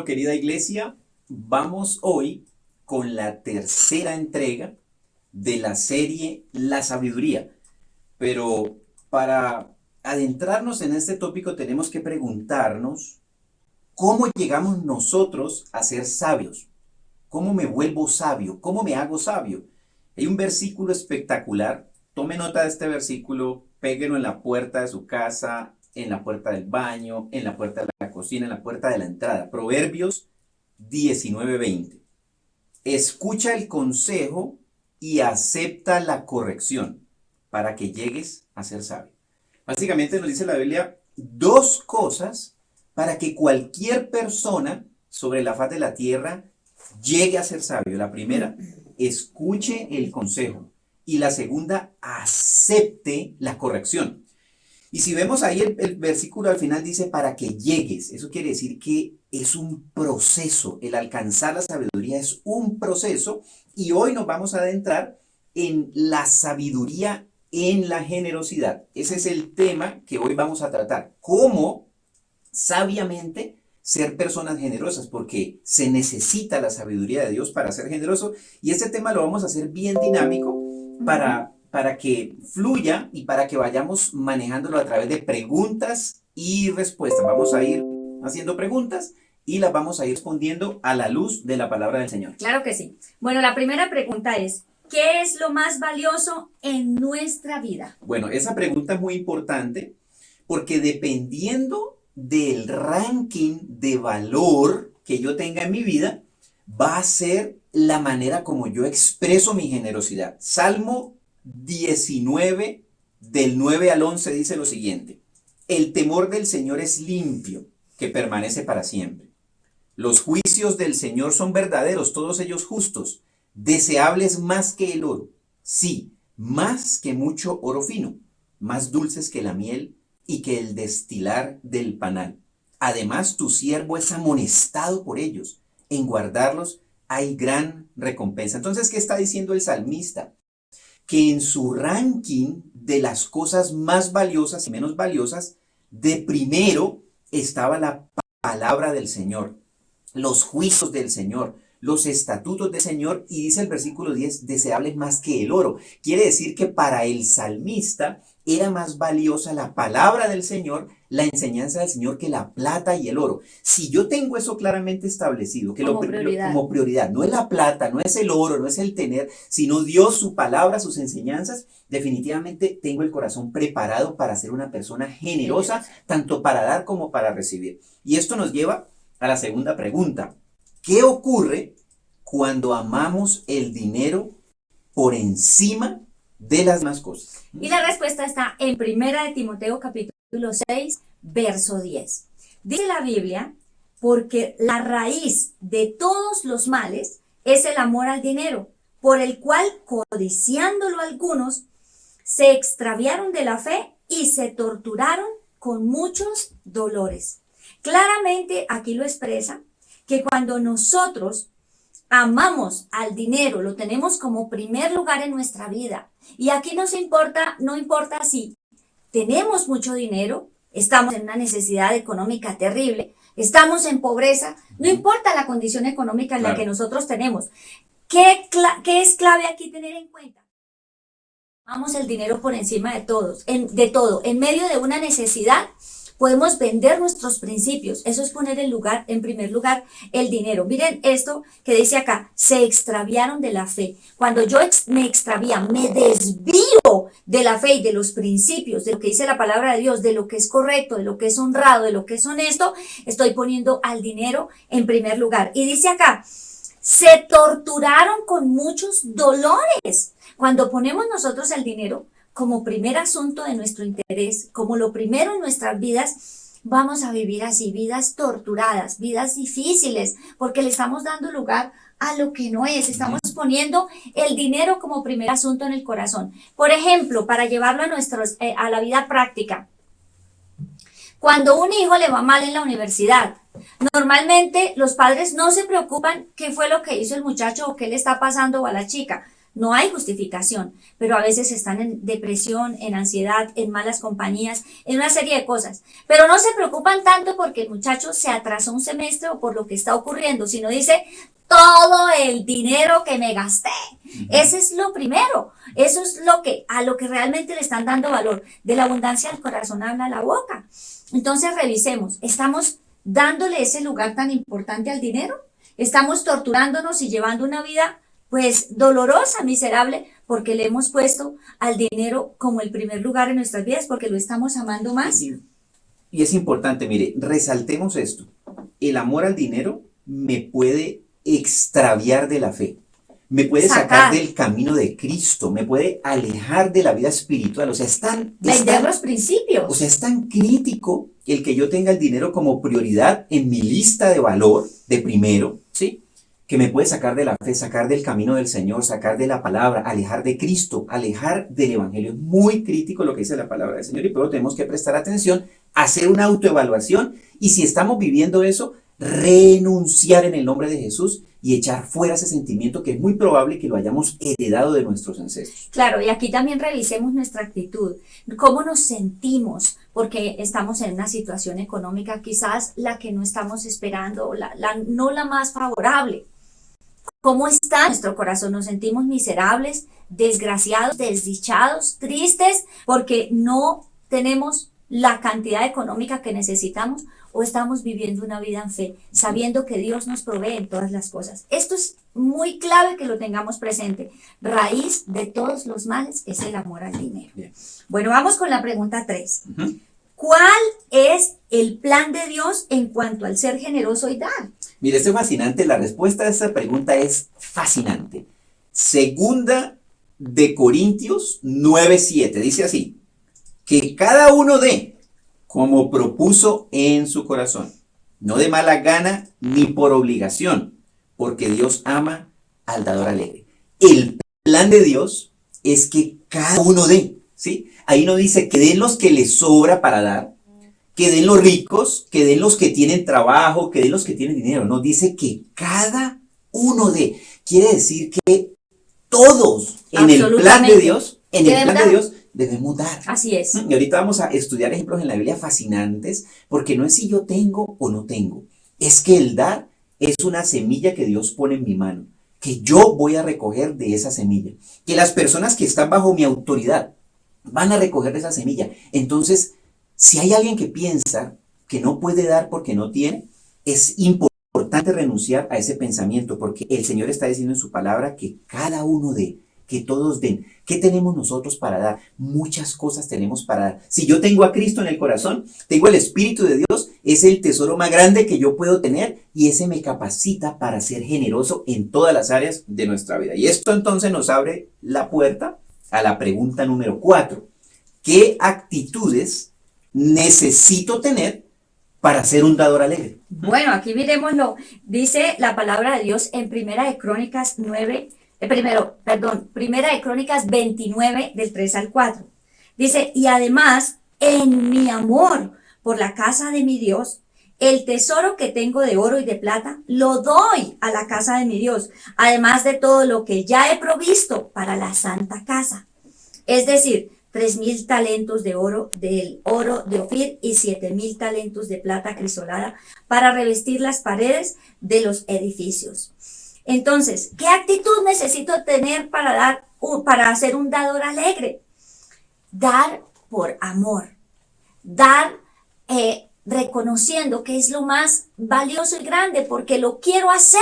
Bueno, querida iglesia, vamos hoy con la tercera entrega de la serie La Sabiduría. Pero para adentrarnos en este tópico tenemos que preguntarnos cómo llegamos nosotros a ser sabios. ¿Cómo me vuelvo sabio? ¿Cómo me hago sabio? Hay un versículo espectacular. Tome nota de este versículo, péguelo en la puerta de su casa, en la puerta del baño, en la puerta de la cocina, en la puerta de la entrada. Proverbios 19:20. Escucha el consejo y acepta la corrección para que llegues a ser sabio. Básicamente nos dice la Biblia dos cosas para que cualquier persona sobre la faz de la tierra llegue a ser sabio. La primera, escuche el consejo. Y la segunda, acepte la corrección. Y si vemos ahí el versículo al final dice para que llegues. Eso quiere decir que es un proceso. El alcanzar la sabiduría es un proceso. Y hoy nos vamos a adentrar en la sabiduría en la generosidad. Ese es el tema que hoy vamos a tratar. Cómo sabiamente ser personas generosas, porque se necesita la sabiduría de Dios para ser generoso. Y este tema lo vamos a hacer bien dinámico para que fluya y para que vayamos manejándolo a través de preguntas y respuestas. Vamos a ir haciendo preguntas y las vamos a ir respondiendo a la luz de la palabra del Señor. Claro que sí. Bueno, la primera pregunta es, ¿qué es lo más valioso en nuestra vida? Bueno, esa pregunta es muy importante porque dependiendo del ranking de valor que yo tenga en mi vida, va a ser la manera como yo expreso mi generosidad. Salmo 19, del 9 al 11 dice lo siguiente: el temor del Señor es limpio, que permanece para siempre. Los juicios del Señor son verdaderos, todos ellos justos, deseables más que el oro, sí, más que mucho oro fino, más dulces que la miel y que el destilar del panal. Además, tu siervo es amonestado por ellos, en guardarlos hay gran recompensa. Entonces, ¿qué está diciendo el salmista? Que en su ranking de las cosas más valiosas y menos valiosas, de primero estaba la palabra del Señor, los juicios del Señor, los estatutos del Señor, y dice el versículo 10, deseables más que el oro. Quiere decir que para el salmista era más valiosa la palabra del Señor, la enseñanza del Señor, que la plata y el oro. Si yo tengo eso claramente establecido, que como prioridad, no es la plata, no es el oro, no es el tener, sino Dios, su palabra, sus enseñanzas, definitivamente tengo el corazón preparado para ser una persona generosa, tanto para dar como para recibir. Y esto nos lleva a la segunda pregunta. ¿Qué ocurre cuando amamos el dinero por encima de las demás cosas? Y la respuesta está en 1 Timoteo capítulo 6, verso 10. Dice la Biblia, porque la raíz de todos los males es el amor al dinero, por el cual, codiciándolo algunos, se extraviaron de la fe y se torturaron con muchos dolores. Claramente aquí lo expresa que cuando nosotros amamos al dinero, lo tenemos como primer lugar en nuestra vida. Y aquí no importa si tenemos mucho dinero, estamos en una necesidad económica terrible, estamos en pobreza, no importa la condición económica en la que nosotros tenemos. ¿Qué es clave aquí tener en cuenta? Amamos el dinero por encima de todo. En medio de una necesidad, podemos vender nuestros principios. Eso es poner en primer lugar el dinero. Miren esto que dice acá, se extraviaron de la fe. Cuando yo me extravía, me desvío de la fe y de los principios, de lo que dice la palabra de Dios, de lo que es correcto, de lo que es honrado, de lo que es honesto, estoy poniendo al dinero en primer lugar. Y dice acá, se torturaron con muchos dolores. Cuando ponemos nosotros el dinero como primer asunto de nuestro interés, como lo primero en nuestras vidas, vamos a vivir así, vidas torturadas, vidas difíciles, porque le estamos dando lugar a lo que no es, estamos poniendo el dinero como primer asunto en el corazón. Por ejemplo, para llevarlo a la vida práctica, cuando un hijo le va mal en la universidad, normalmente los padres no se preocupan qué fue lo que hizo el muchacho o qué le está pasando a la chica. no hay justificación, pero a veces están en depresión, en ansiedad, en malas compañías, en una serie de cosas. Pero no se preocupan tanto porque el muchacho se atrasó un semestre o por lo que está ocurriendo, sino dice, todo el dinero que me gasté. Ese es lo primero. Eso es a lo que realmente le están dando valor. De la abundancia del corazón habla la boca. Entonces revisemos, ¿estamos dándole ese lugar tan importante al dinero? ¿Estamos torturándonos y llevando una vida pues dolorosa, miserable, porque le hemos puesto al dinero como el primer lugar en nuestras vidas, porque lo estamos amando más? Y es importante, mire, resaltemos esto. El amor al dinero me puede extraviar de la fe, me puede sacar del camino de Cristo, me puede alejar de la vida espiritual. O sea, vender los principios. O sea, es tan crítico el que yo tenga el dinero como prioridad en mi lista de valor de primero, ¿sí? Que me puede sacar de la fe, sacar del camino del Señor, sacar de la palabra, alejar de Cristo, alejar del Evangelio. Es muy crítico lo que dice la palabra del Señor y por eso tenemos que prestar atención, hacer una autoevaluación y si estamos viviendo eso, renunciar en el nombre de Jesús y echar fuera ese sentimiento que es muy probable que lo hayamos heredado de nuestros ancestros. Claro, y aquí también revisemos nuestra actitud, cómo nos sentimos, porque estamos en una situación económica quizás la que no estamos esperando, no la más favorable. ¿Cómo está nuestro corazón? ¿Nos sentimos miserables, desgraciados, desdichados, tristes, porque no tenemos la cantidad económica que necesitamos? ¿O estamos viviendo una vida en fe, sabiendo que Dios nos provee en todas las cosas? Esto es muy clave que lo tengamos presente. Raíz de todos los males es el amor al dinero. Bien. Bueno, vamos con la pregunta 3. ¿Cuál es el plan de Dios en cuanto al ser generoso y dar? Mire, esto es fascinante. La respuesta a esta pregunta es fascinante. Segunda de Corintios 9:7. Dice así, que cada uno dé como propuso en su corazón, no de mala gana ni por obligación, porque Dios ama al dador alegre. El plan de Dios es que cada uno dé, ¿sí? Ahí no dice que den los que les sobra para dar, que den los ricos, que den los que tienen trabajo, que den los que tienen dinero. No, dice que cada uno dé. Quiere decir que todos en el plan de Dios, debemos dar. Así es. Y ahorita vamos a estudiar ejemplos en la Biblia fascinantes, porque no es si yo tengo o no tengo. Es que el dar es una semilla que Dios pone en mi mano, que yo voy a recoger de esa semilla. Que las personas que están bajo mi autoridad van a recoger de esa semilla. Entonces, si hay alguien que piensa que no puede dar porque no tiene, es importante renunciar a ese pensamiento, porque el Señor está diciendo en su palabra que cada uno dé, que todos den. ¿Qué tenemos nosotros para dar? Muchas cosas tenemos para dar. Si yo tengo a Cristo en el corazón, tengo el Espíritu de Dios, es el tesoro más grande que yo puedo tener y ese me capacita para ser generoso en todas las áreas de nuestra vida. Y esto entonces nos abre la puerta a la pregunta número 4. ¿Qué actitudes necesito tener para ser un dador alegre? Bueno, aquí miremoslo. Dice la palabra de Dios en Primera de Crónicas 29, del 3 al 4. Dice, y además, en mi amor por la casa de mi Dios, el tesoro que tengo de oro y de plata, lo doy a la casa de mi Dios, además de todo lo que ya he provisto para la santa casa. Es decir, 3,000 talentos de oro, del oro de Ofir y 7,000 talentos de plata crisolada para revestir las paredes de los edificios. Entonces, ¿qué actitud necesito tener para ser un dador alegre? Dar por amor, dar reconociendo que es lo más valioso y grande, porque lo quiero hacer,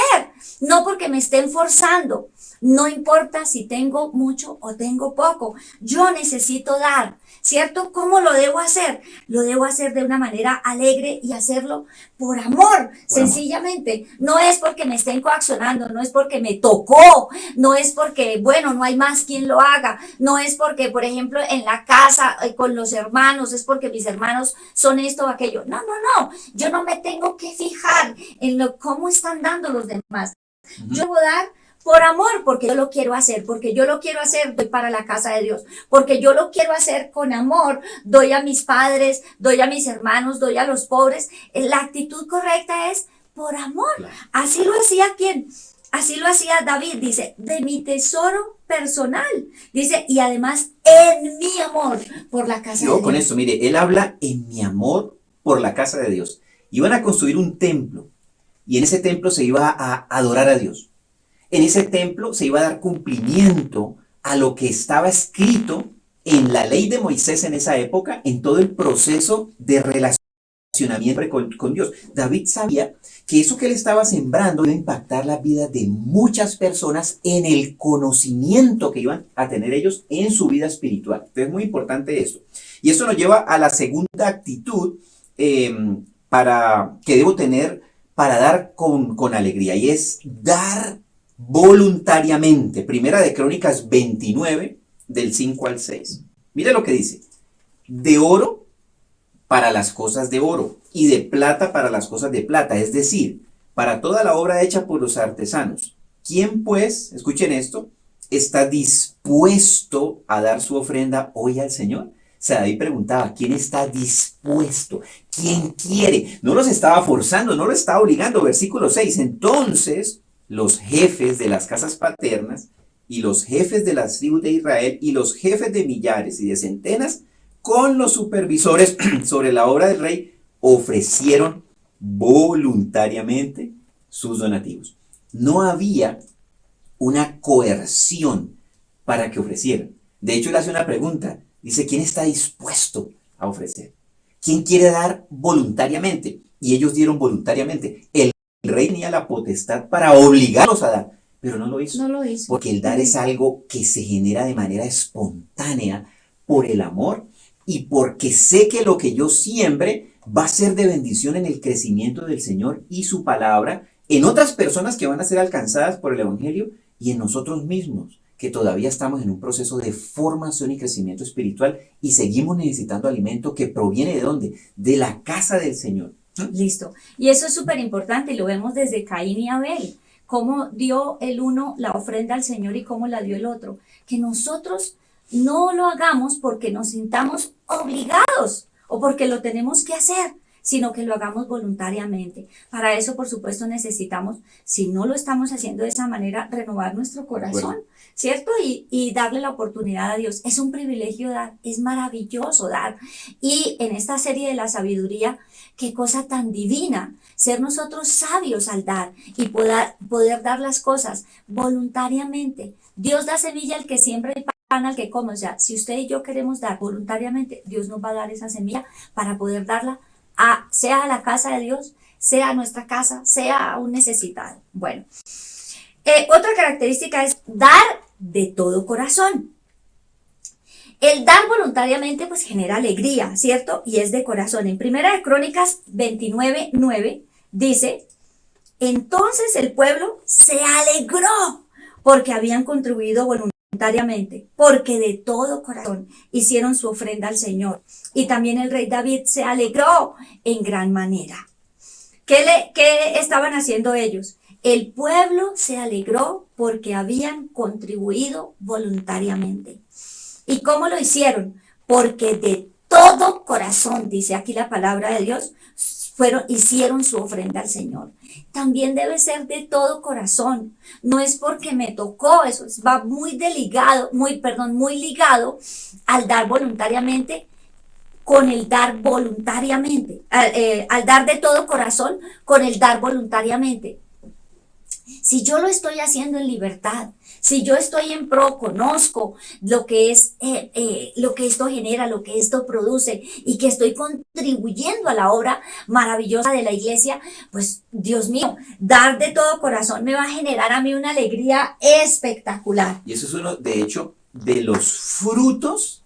no porque me estén forzando. No importa si tengo mucho o tengo poco, yo necesito dar, ¿cierto? ¿Cómo lo debo hacer? Lo debo hacer de una manera alegre y hacerlo por amor, sencillamente. No es porque me estén coaccionando, no es porque me tocó, no es porque, bueno, no hay más quien lo haga, no es porque, por ejemplo, en la casa con los hermanos, es porque mis hermanos son esto o aquello. No, yo no me tengo que fijar en cómo están dando los demás. Yo debo dar por amor, porque yo lo quiero hacer, porque yo lo quiero hacer, doy para la casa de Dios, porque yo lo quiero hacer con amor, doy a mis padres, doy a mis hermanos, doy a los pobres. La actitud correcta es por amor. Claro. Así lo hacía ¿quién? Así lo hacía David, dice, de mi tesoro personal. Dice, y además en mi amor por la casa de Yo con Dios. esto, mire, él habla en mi amor por la casa de Dios. Iban a construir un templo y en ese templo se iba a adorar a Dios. En ese templo se iba a dar cumplimiento a lo que estaba escrito en la ley de Moisés en esa época, en todo el proceso de relacionamiento con Dios. David sabía que eso que él estaba sembrando iba a impactar la vida de muchas personas en el conocimiento que iban a tener ellos en su vida espiritual. Entonces es muy importante esto. Y esto nos lleva a la segunda actitud que debo tener para dar con alegría, y es dar voluntariamente. Primera de Crónicas 29, del 5 al 6. Mire lo que dice: de oro para las cosas de oro, y de plata para las cosas de plata, es decir, para toda la obra hecha por los artesanos. ¿Quién pues, escuchen esto, está dispuesto a dar su ofrenda hoy al Señor? O sea, David preguntaba, ¿quién está dispuesto? ¿Quién quiere? No los estaba forzando, no los estaba obligando. Versículo 6. Entonces, los jefes de las casas paternas y los jefes de las tribus de Israel y los jefes de millares y de centenas, con los supervisores sobre la obra del rey, ofrecieron voluntariamente sus donativos. No había una coerción para que ofrecieran. De hecho, él hace una pregunta. Dice, ¿quién está dispuesto a ofrecer? ¿Quién quiere dar voluntariamente? Y ellos dieron voluntariamente. El rey tenía la potestad para obligarlos a dar, pero no lo hizo. No lo hizo. Porque el dar es algo que se genera de manera espontánea por el amor y porque sé que lo que yo siembre va a ser de bendición en el crecimiento del Señor y su palabra, en otras personas que van a ser alcanzadas por el Evangelio y en nosotros mismos, que todavía estamos en un proceso de formación y crecimiento espiritual y seguimos necesitando alimento que proviene ¿de dónde? De la casa del Señor. Listo. Y eso es súper importante y lo vemos desde Caín y Abel. Cómo dio el uno la ofrenda al Señor y cómo la dio el otro. Que nosotros no lo hagamos porque nos sintamos obligados o porque lo tenemos que hacer, sino que lo hagamos voluntariamente. Para eso, por supuesto, necesitamos, si no lo estamos haciendo de esa manera, renovar nuestro corazón, ¿cierto? Y darle la oportunidad a Dios. Es un privilegio dar, es maravilloso dar. Y en esta serie de la sabiduría, qué cosa tan divina, ser nosotros sabios al dar y poder dar las cosas voluntariamente. Dios da semilla al que siembra y pan al que come. O sea, si usted y yo queremos dar voluntariamente, Dios nos va a dar esa semilla para poder darla sea a la casa de Dios, sea a nuestra casa, sea a un necesitado. Bueno, otra característica es dar de todo corazón. El dar voluntariamente pues genera alegría, ¿cierto? Y es de corazón. En Primera de Crónicas 29:9 dice, entonces el pueblo se alegró porque habían contribuido voluntariamente, porque de todo corazón hicieron su ofrenda al Señor. Y también el rey David se alegró en gran manera. ¿Qué estaban haciendo ellos? El pueblo se alegró porque habían contribuido voluntariamente. ¿Y cómo lo hicieron? Porque de todo corazón, dice aquí la palabra de Dios, hicieron su ofrenda al Señor. También debe ser de todo corazón. No es porque me tocó, eso va muy ligado al dar voluntariamente, con el dar voluntariamente, al dar de todo corazón, con el dar voluntariamente. Si yo lo estoy haciendo en libertad, si yo estoy en pro, conozco lo que es, lo que esto genera, lo que esto produce y que estoy contribuyendo a la obra maravillosa de la iglesia, pues Dios mío, dar de todo corazón me va a generar a mí una alegría espectacular. Y eso es uno, de hecho, de los frutos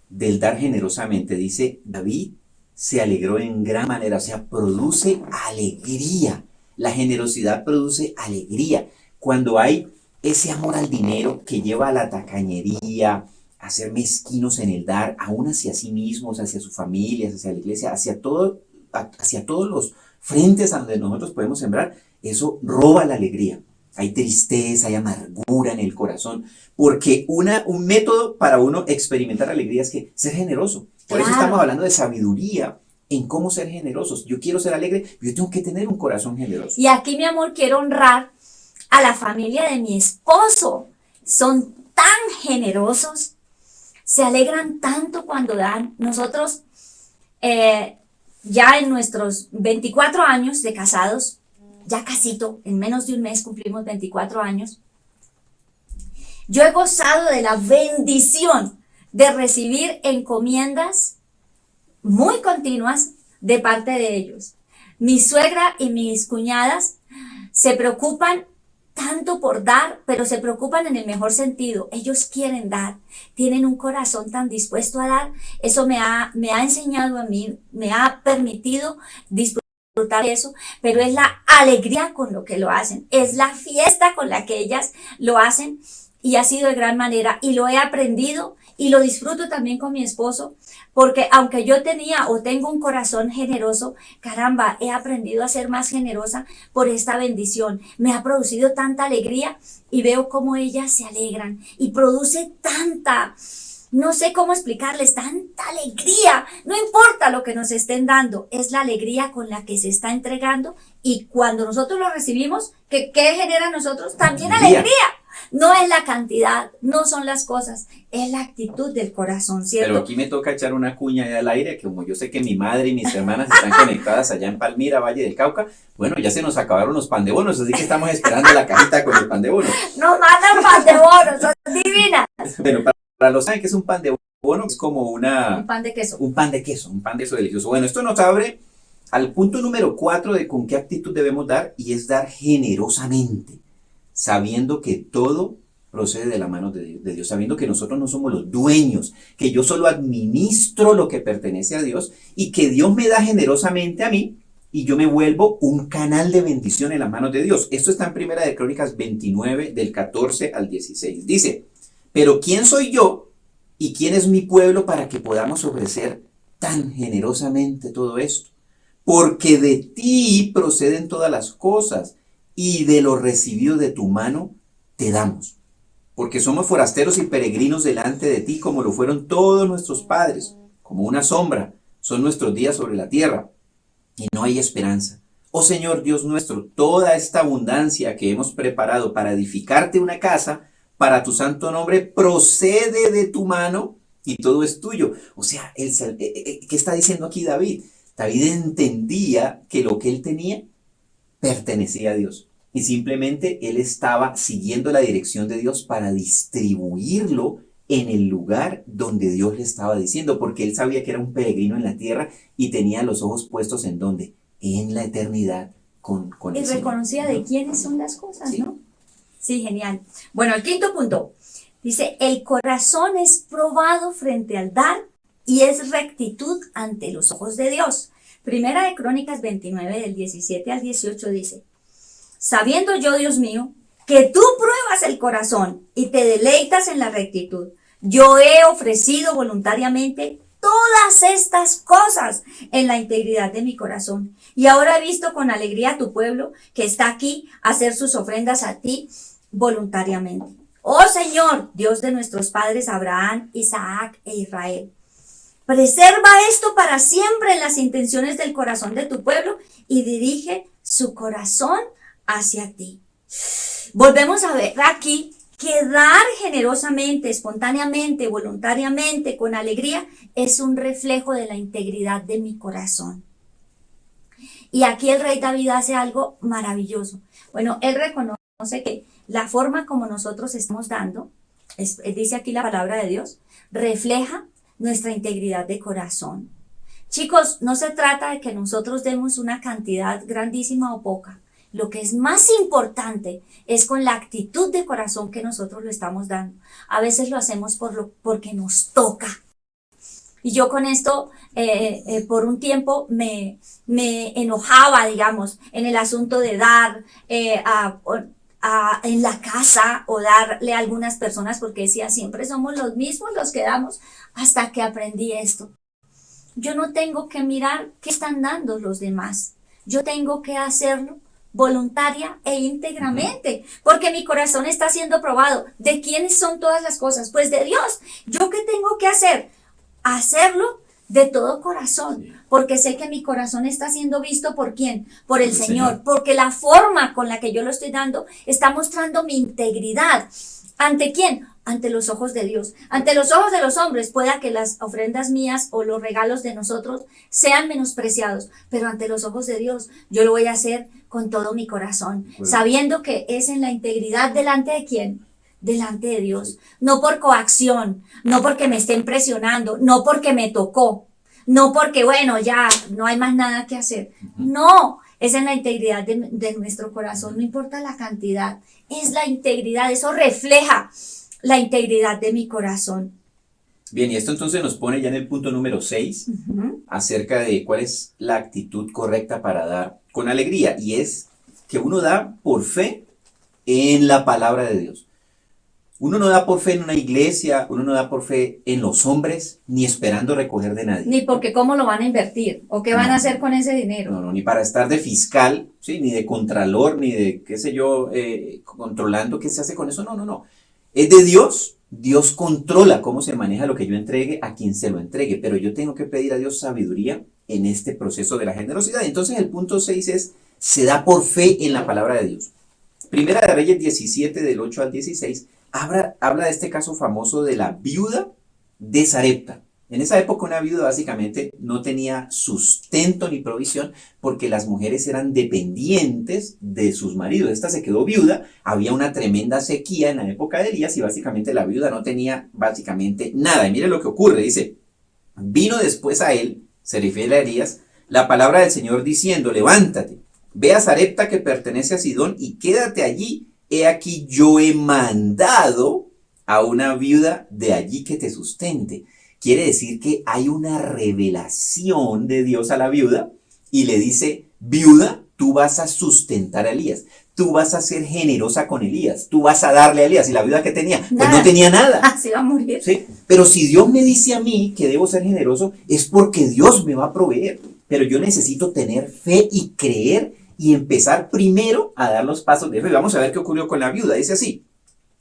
del dar generosamente. Dice, David se alegró en gran manera, o sea, produce alegría. La generosidad produce alegría. Cuando hay ese amor al dinero que lleva a la tacañería, a ser mezquinos en el dar, aún hacia sí mismos, hacia sus familias, hacia la iglesia, hacia todos los frentes a donde nosotros podemos sembrar, eso roba la alegría. Hay tristeza, hay amargura en el corazón, porque un método para uno experimentar alegría es que ser generoso. Por eso estamos hablando de sabiduría en cómo ser generosos. Yo quiero ser alegre, yo tengo que tener un corazón generoso. Y aquí, mi amor, quiero honrar a la familia de mi esposo. Son tan generosos, se alegran tanto cuando dan. Nosotros, ya en nuestros 24 años de casados, ya casito, en menos de un mes cumplimos 24 años, yo he gozado de la bendición de recibir encomiendas muy continuas de parte de ellos. Mi suegra y mis cuñadas se preocupan tanto por dar, pero se preocupan en el mejor sentido. Ellos quieren dar, tienen un corazón tan dispuesto a dar. Eso me ha enseñado a mí, me ha permitido disfrutar de eso, pero es la alegría con lo que lo hacen, es la fiesta con la que ellas lo hacen, y ha sido de gran manera, y lo he aprendido y lo disfruto también con mi esposo, porque aunque yo tenía o tengo un corazón generoso, caramba, he aprendido a ser más generosa por esta bendición. Me ha producido tanta alegría y veo cómo ellas se alegran y produce tanta, no sé cómo explicarles, tanta alegría. No importa lo que nos estén dando, es la alegría con la que se está entregando, y cuando nosotros lo recibimos, ¿qué genera en nosotros? También alegría. No es la cantidad, no son las cosas, es la actitud del corazón, ¿cierto? Pero aquí me toca echar una cuña allá al aire, que como yo sé que mi madre y mis hermanas están conectadas allá en Palmira, Valle del Cauca, bueno, ya se nos acabaron los pan de bonos, así que estamos esperando la cajita con el pan de bonos. Nos mandan pan de bonos, son divinas. Bueno, para los que saben que es un pan de bono, es como Un pan de queso. un pan de queso, un pan de eso delicioso. Bueno, esto nos abre al punto número 4 de con qué actitud debemos dar, y es dar generosamente, sabiendo que todo procede de la mano de Dios, sabiendo que nosotros no somos los dueños, que yo solo administro lo que pertenece a Dios, y que Dios me da generosamente a mí, y yo me vuelvo un canal de bendición en las manos de Dios. Esto está en Primera de Crónicas 29, del 14 al 16. Dice: pero ¿quién soy yo y quién es mi pueblo para que podamos ofrecer tan generosamente todo esto? Porque de ti proceden todas las cosas, y de lo recibido de tu mano te damos. Porque somos forasteros y peregrinos delante de ti, como lo fueron todos nuestros padres. Como una sombra son nuestros días sobre la tierra, y no hay esperanza. Oh Señor Dios nuestro, toda esta abundancia que hemos preparado para edificarte una casa para tu santo nombre procede de tu mano, y todo es tuyo. O sea, ¿qué está diciendo aquí David? David entendía que lo que él tenía pertenecía a Dios, y simplemente él estaba siguiendo la dirección de Dios para distribuirlo en el lugar donde Dios le estaba diciendo, porque él sabía que era un peregrino en la tierra y tenía los ojos puestos ¿en dónde? En la eternidad con Y el Señor. reconocía de quiénes son las cosas, Sí. ¿no? Sí, genial. Bueno, el quinto punto dice: el corazón es probado frente al dar y es rectitud ante los ojos de Dios. Primera de Crónicas 29, del 17 al 18 dice: sabiendo yo, Dios mío, que tú pruebas el corazón y te deleitas en la rectitud, yo he ofrecido voluntariamente todas estas cosas en la integridad de mi corazón. Y ahora he visto con alegría a tu pueblo que está aquí a hacer sus ofrendas a ti voluntariamente. Oh Señor, Dios de nuestros padres Abraham, Isaac e Israel, preserva esto para siempre en las intenciones del corazón de tu pueblo y dirige su corazón hacia ti. Volvemos a ver aquí que dar generosamente, espontáneamente, voluntariamente, con alegría, es un reflejo de la integridad de mi corazón. Y aquí el rey David hace algo maravilloso. Bueno, él reconoce que la forma como nosotros estamos dando, dice aquí la palabra de Dios, refleja nuestra integridad de corazón. Chicos, no se trata de que nosotros demos una cantidad grandísima o poca. Lo que es más importante es con la actitud de corazón que nosotros lo estamos dando. A veces lo hacemos porque nos toca. Y yo con esto, por un tiempo me enojaba, digamos, en el asunto de dar en la casa o darle a algunas personas, porque decía, siempre somos los mismos los que damos, hasta que aprendí esto. Yo no tengo que mirar qué están dando los demás. Yo tengo que hacerlo voluntaria e íntegramente, porque mi corazón está siendo probado. ¿De quiénes son todas las cosas? Pues de Dios. ¿Yo qué tengo que hacer? Hacerlo de todo corazón, porque sé que mi corazón está siendo visto ¿por quién? Por el Señor, porque la forma con la que yo lo estoy dando está mostrando mi integridad. ¿Ante quién? ante los ojos de Dios. Ante los ojos de los hombres pueda que las ofrendas mías o los regalos de nosotros sean menospreciados, pero ante los ojos de Dios yo lo voy a hacer con todo mi corazón, sabiendo que es en la integridad delante de quién, delante de Dios, no por coacción, no porque me estén presionando, no porque me tocó, no porque bueno, ya no hay más nada que hacer, no, es en la integridad de nuestro corazón, no importa la cantidad, es la integridad, eso refleja la integridad de mi corazón. Bien, y esto entonces nos pone ya en el punto número 6, acerca de cuál es la actitud correcta para dar con alegría, y es que uno da por fe en la palabra de Dios. Uno no da por fe en una iglesia, uno no da por fe en los hombres, ni esperando recoger de nadie. Ni porque cómo lo van a invertir o qué van a hacer con ese dinero. No, ni para estar de fiscal, ¿sí? Ni de contralor, ni de, qué sé yo, controlando qué se hace con eso. No. Es de Dios. Dios controla cómo se maneja lo que yo entregue a quien se lo entregue, pero yo tengo que pedir a Dios sabiduría en este proceso de la generosidad. Entonces el punto 6 es, se da por fe en la palabra de Dios. Primera de Reyes 17, del 8 al 16, habla de este caso famoso de la viuda de Sarepta. En esa época una viuda básicamente no tenía sustento ni provisión porque las mujeres eran dependientes de sus maridos. Esta se quedó viuda, había una tremenda sequía en la época de Elías y básicamente la viuda no tenía básicamente nada. Y mire lo que ocurre, dice, vino después a él, se refiere a Elías, la palabra del Señor diciendo, levántate, ve a Sarepta que pertenece a Sidón y quédate allí. He aquí yo he mandado a una viuda de allí que te sustente. Quiere decir que hay una revelación de Dios a la viuda y le dice, viuda, tú vas a sustentar a Elías, tú vas a ser generosa con Elías, tú vas a darle a Elías. ¿Y la viuda qué tenía? Pues no tenía nada. Se va a morir. ¿Sí? Pero si Dios me dice a mí que debo ser generoso, es porque Dios me va a proveer. Pero yo necesito tener fe y creer y empezar primero a dar los pasos de fe. Vamos a ver qué ocurrió con la viuda. Dice así,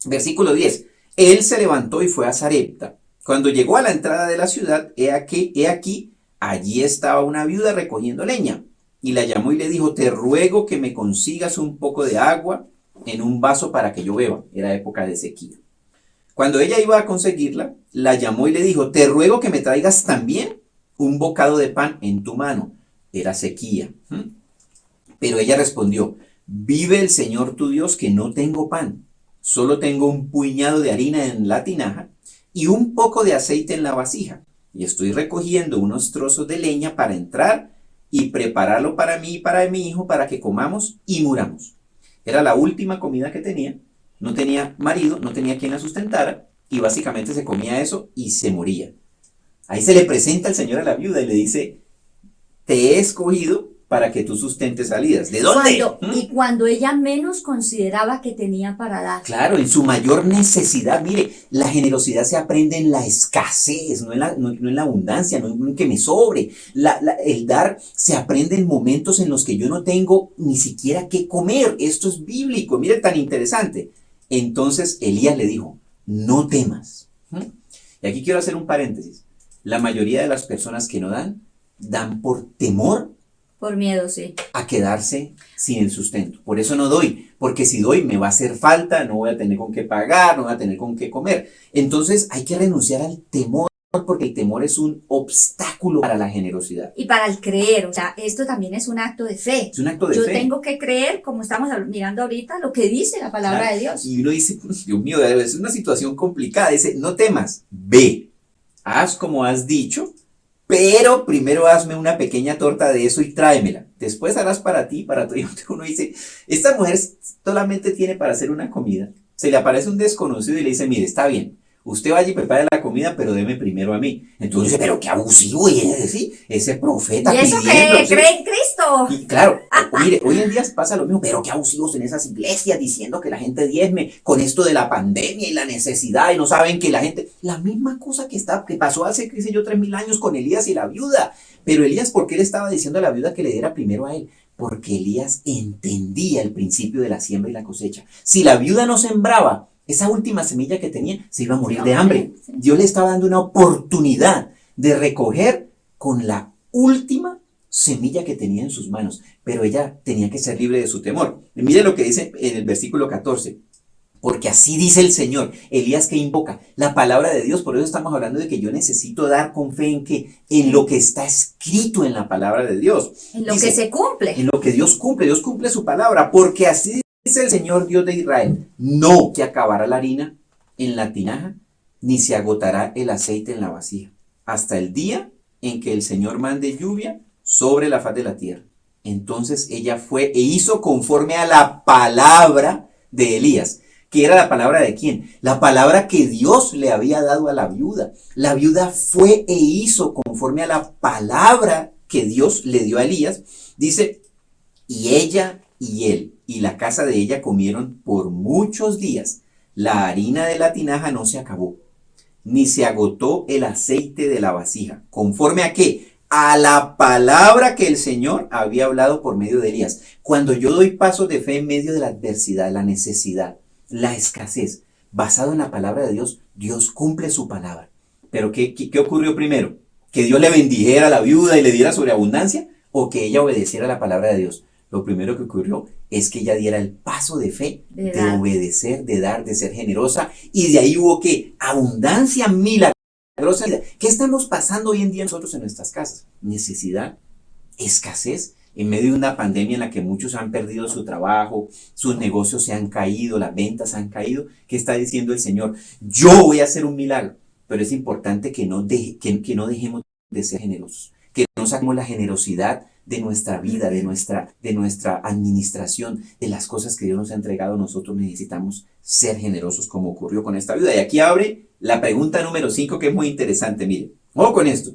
versículo 10. Él se levantó y fue a Sarepta. Cuando llegó a la entrada de la ciudad, he aquí, allí estaba una viuda recogiendo leña. Y la llamó y le dijo, te ruego que me consigas un poco de agua en un vaso para que yo beba. Era época de sequía. Cuando ella iba a conseguirla, la llamó y le dijo, te ruego que me traigas también un bocado de pan en tu mano. Era sequía. Pero ella respondió, vive el Señor tu Dios que no tengo pan, solo tengo un puñado de harina en la tinaja y un poco de aceite en la vasija, y estoy recogiendo unos trozos de leña para entrar y prepararlo para mí y para mi hijo para que comamos y muramos. Era la última comida que tenía, no tenía marido, no tenía quien la sustentara, y básicamente se comía eso y se moría. Ahí se le presenta el Señor a la viuda y le dice, te he escogido para que tú sustentes salidas. ¿De dónde? Y cuando ella menos consideraba que tenía para dar. Claro, en su mayor necesidad. Mire, la generosidad se aprende en la escasez, no en la abundancia, no en que me sobre. El dar se aprende en momentos en los que yo no tengo ni siquiera qué comer. Esto es bíblico. Mire, tan interesante. Entonces Elías le dijo, no temas. Y aquí quiero hacer un paréntesis. La mayoría de las personas que no dan por temor. Por miedo, sí. A quedarse sin el sustento. Por eso no doy, porque si doy me va a hacer falta, no voy a tener con qué pagar, no voy a tener con qué comer. Entonces hay que renunciar al temor, porque el temor es un obstáculo para la generosidad. Y para el creer, o sea, esto también es un acto de fe. Es un acto de fe. Yo tengo que creer, como estamos mirando ahorita, lo que dice la palabra de Dios. Y uno dice, Dios mío, es una situación complicada. Dice, no temas, ve, haz como has dicho, pero primero hazme una pequeña torta de eso y tráemela. Después harás para ti, para tu hijo. Uno dice, esta mujer solamente tiene para hacer una comida. Se le aparece un desconocido y le dice, mire, está bien, usted vaya y prepare la comida, pero deme primero a mí. Entonces dice, pero qué abusivo, ¿sí? Ese profeta ¿Y eso pidiendo, que cree en Cristo? Y claro, mire, hoy en día pasa lo mismo, pero qué abusivos en esas iglesias diciendo que la gente diezme con esto de la pandemia y la necesidad y no saben que la gente... La misma cosa que pasó hace, qué sé yo, 3000 años con Elías y la viuda. Pero Elías, ¿por qué le estaba diciendo a la viuda que le diera primero a él? Porque Elías entendía el principio de la siembra y la cosecha. Si la viuda no sembraba, esa última semilla que tenía se iba a morir de hambre. Dios le estaba dando una oportunidad de recoger con la última semilla que tenía en sus manos, pero ella tenía que ser libre de su temor. Y mire lo que dice en el versículo 14. porque así dice el Señor. Elías que invoca la palabra de Dios, por eso estamos hablando de que yo necesito dar con fe en que en lo que está escrito en la palabra de Dios. En lo Dice, que se cumple. en lo que Dios cumple su palabra, porque así dice el Señor Dios de Israel, no se acabará la harina en la tinaja, ni se agotará el aceite en la vasija, hasta el día en que el Señor mande lluvia sobre la faz de la tierra. Entonces ella fue e hizo conforme a la palabra de Elías. ¿Que era la palabra de quién? La palabra que Dios le había dado a la viuda. La viuda fue e hizo conforme a la palabra que Dios le dio a Elías. Dice, y ella y él y la casa de ella comieron por muchos días. La harina de la tinaja no se acabó, ni se agotó el aceite de la vasija. ¿Conforme a qué? A la palabra que el Señor había hablado por medio de Elías. Cuando yo doy pasos de fe en medio de la adversidad, la necesidad, la escasez, basado en la palabra de Dios, Dios cumple su palabra. Pero ¿qué ocurrió primero? ¿Que Dios le bendijera a la viuda y le diera sobreabundancia? ¿O que ella obedeciera la palabra de Dios? Lo primero que ocurrió es que ella diera el paso de fe, de obedecer, de dar, de ser generosa. Y de ahí hubo que abundancia milagrosa. ¿Qué estamos pasando hoy en día nosotros en nuestras casas? Necesidad, escasez, en medio de una pandemia en la que muchos han perdido su trabajo, sus negocios se han caído, las ventas han caído. ¿Qué está diciendo el Señor? Yo voy a hacer un milagro, pero es importante que no dejemos de ser generosos, que no saquemos la generosidad de nuestra vida, de nuestra administración, de las cosas que Dios nos ha entregado. Nosotros necesitamos ser generosos, como ocurrió con esta viuda. Y aquí abre la pregunta número 5, que es muy interesante. Mire, ojo con esto.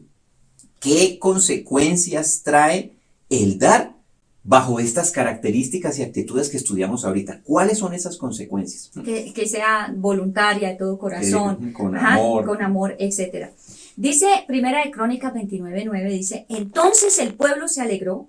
¿Qué consecuencias trae el dar bajo estas características y actitudes que estudiamos ahorita? ¿Cuáles son esas consecuencias? Que sea voluntaria, de todo corazón, con amor. Con amor, etc. Dice Primera de Crónicas 29:9, dice, entonces el pueblo se alegró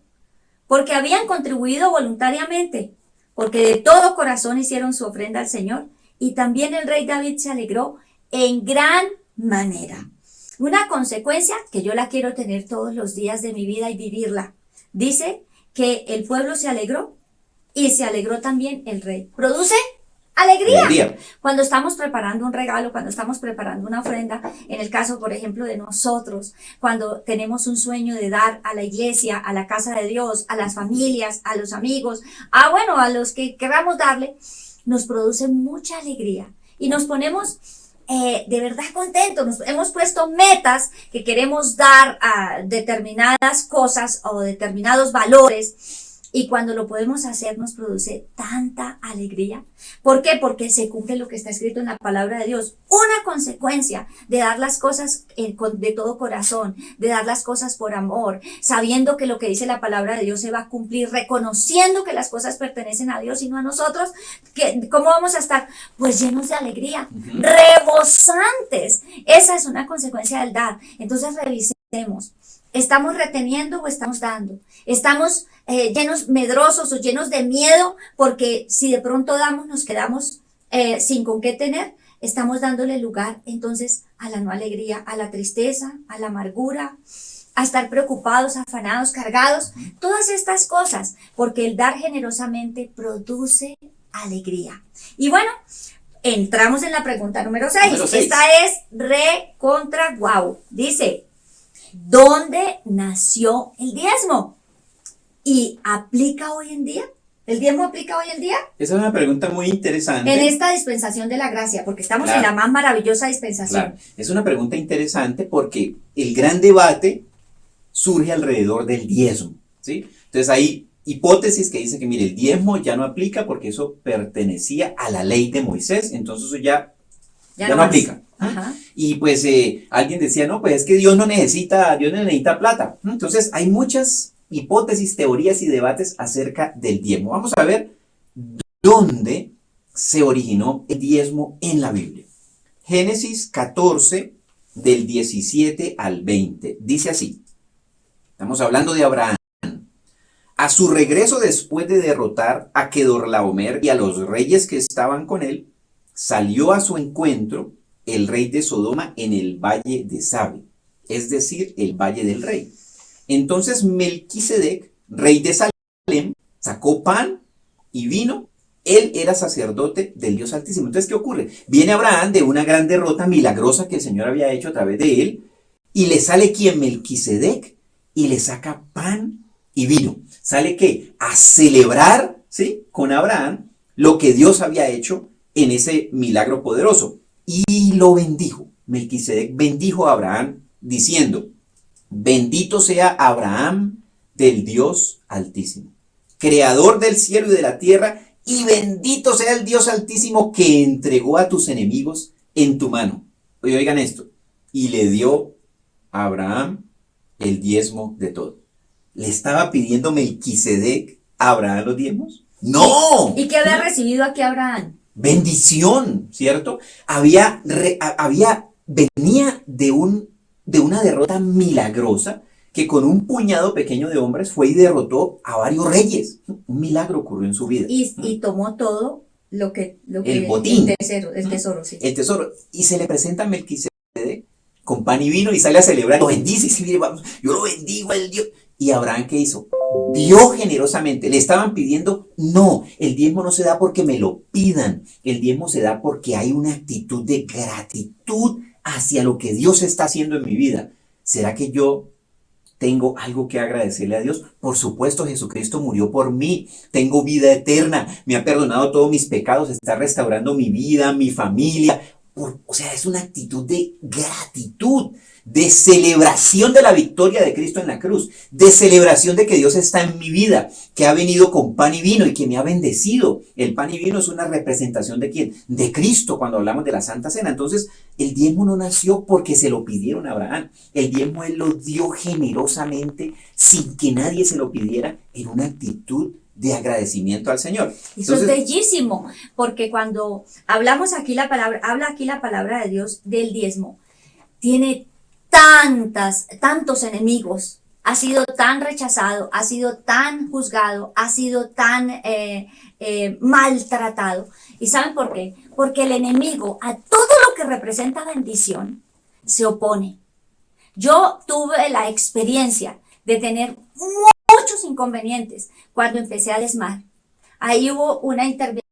porque habían contribuido voluntariamente, porque de todo corazón hicieron su ofrenda al Señor, y también el rey David se alegró en gran manera. Una consecuencia que yo la quiero tener todos los días de mi vida y vivirla. Dice que el pueblo se alegró y se alegró también el rey. Produce alegría. Cuando estamos preparando un regalo, cuando estamos preparando una ofrenda, en el caso, por ejemplo, de nosotros, cuando tenemos un sueño de dar a la iglesia, a la casa de Dios, a las familias, a los amigos, a los que queramos darle, nos produce mucha alegría y nos ponemos de verdad contentos. Nos hemos puesto metas que queremos dar a determinadas cosas o determinados valores, y cuando lo podemos hacer nos produce tanta alegría. ¿Por qué? Porque se cumple lo que está escrito en la palabra de Dios. Una consecuencia de dar las cosas de todo corazón, de dar las cosas por amor, sabiendo que lo que dice la palabra de Dios se va a cumplir, reconociendo que las cosas pertenecen a Dios y no a nosotros. ¿Cómo vamos a estar? Pues llenos de alegría, rebosantes. Esa es una consecuencia del dar. Entonces revisemos. ¿Estamos reteniendo o estamos dando? ¿Estamos llenos, medrosos o llenos de miedo? Porque si de pronto damos, nos quedamos sin con qué tener. Estamos dándole lugar entonces a la no alegría, a la tristeza, a la amargura, a estar preocupados, afanados, cargados. Todas estas cosas, porque el dar generosamente produce alegría. Y bueno, entramos en la pregunta número 6. Esta es recontra guau. Dice, ¿dónde nació el diezmo? ¿Y aplica hoy en día? ¿El diezmo aplica hoy en día? Esa es una pregunta muy interesante. En esta dispensación de la gracia, porque estamos en la más maravillosa dispensación. Claro. Es una pregunta interesante porque el gran debate surge alrededor del diezmo, ¿sí? Entonces hay hipótesis que dicen que, mire, el diezmo ya no aplica porque eso pertenecía a la ley de Moisés, entonces eso ya no aplica. Ajá. Y pues alguien decía, no, pues es que Dios no necesita plata. Entonces hay muchas hipótesis, teorías y debates acerca del diezmo. Vamos a ver dónde se originó el diezmo en la Biblia. Génesis 14, del 17 al 20. Dice así, estamos hablando de Abraham. A su regreso después de derrotar a Kedorlaomer y a los reyes que estaban con él, salió a su encuentro el rey de Sodoma en el valle de Sabe, es decir, el valle del rey. Entonces Melquisedec, rey de Salem, sacó pan y vino Él era sacerdote del Dios Altísimo. Entonces, ¿qué ocurre? Viene Abraham de una gran derrota milagrosa que el Señor había hecho a través de él, y le sale quien Melquisedec, y le saca pan y vino. ¿Sale qué? A celebrar, ¿sí?, con Abraham lo que Dios había hecho en ese milagro poderoso. Y lo bendijo. Melquisedec bendijo a Abraham diciendo: bendito sea Abraham del Dios Altísimo, creador del cielo y de la tierra, y bendito sea el Dios Altísimo que entregó a tus enemigos en tu mano. Y oigan esto, y le dio a Abraham el diezmo de todo. ¿Le estaba pidiendo Melquisedec a Abraham los diezmos? ¡No! ¿Y qué había recibido aquí Abraham? Bendición, ¿cierto? Venía de una derrota milagrosa, que con un puñado pequeño de hombres fue y derrotó a varios reyes. Un milagro ocurrió en su vida. Y tomó todo El botín. El tesoro, sí. El tesoro. Y se le presenta a Melquisedec con pan y vino y sale a celebrar. Lo bendice y dice: mire, vamos, yo lo bendigo al Dios. ¿Y Abraham qué hizo? Dio generosamente. Le estaban pidiendo: no, el diezmo no se da porque me lo pidan. El diezmo se da porque hay una actitud de gratitud hacia lo que Dios está haciendo en mi vida. ¿Será que yo tengo algo que agradecerle a Dios? Por supuesto, Jesucristo murió por mí. Tengo vida eterna. Me ha perdonado todos mis pecados. Está restaurando mi vida, mi familia. O sea, es una actitud de gratitud, de celebración de la victoria de Cristo en la cruz, de celebración de que Dios está en mi vida, que ha venido con pan y vino y que me ha bendecido. El pan y vino es una representación ¿de quién? De Cristo, cuando hablamos de la Santa Cena. Entonces, el diezmo no nació porque se lo pidieron a Abraham. El diezmo Él lo dio generosamente, sin que nadie se lo pidiera, en una actitud de agradecimiento al Señor. Eso es bellísimo, porque cuando habla aquí la palabra de Dios del diezmo, tiene tantos enemigos, ha sido tan rechazado, ha sido tan juzgado, ha sido tan maltratado. ¿Y saben por qué? Porque el enemigo a todo lo que representa bendición se opone. Yo tuve la experiencia de tener muchos inconvenientes cuando empecé a diezmar. Ahí hubo una intervención,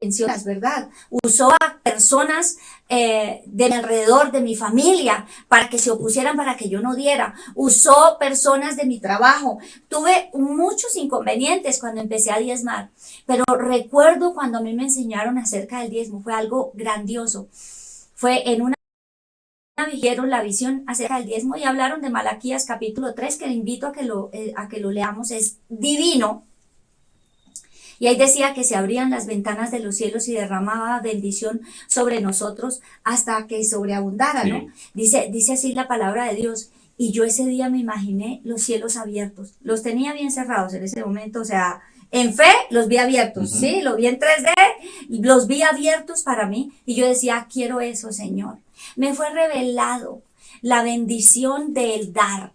es verdad. Usó a personas de mi alrededor, de mi familia, para que se opusieran, para que yo no diera. Usó personas de mi trabajo. Tuve muchos inconvenientes cuando empecé a diezmar. Pero recuerdo cuando a mí me enseñaron acerca del diezmo, fue algo grandioso. Fue en una dijeron la visión acerca del diezmo y hablaron de Malaquías capítulo 3, que le invito a que lo leamos, es divino. Y ahí decía que se abrían las ventanas de los cielos y derramaba bendición sobre nosotros hasta que sobreabundara, ¿no? Sí. Dice así la palabra de Dios. Y yo ese día me imaginé los cielos abiertos. Los tenía bien cerrados en ese momento, o sea, en fe los vi abiertos, ¿sí? Lo vi en 3D, los vi abiertos para mí. Y yo decía: quiero eso, Señor. Me fue revelado la bendición del dar.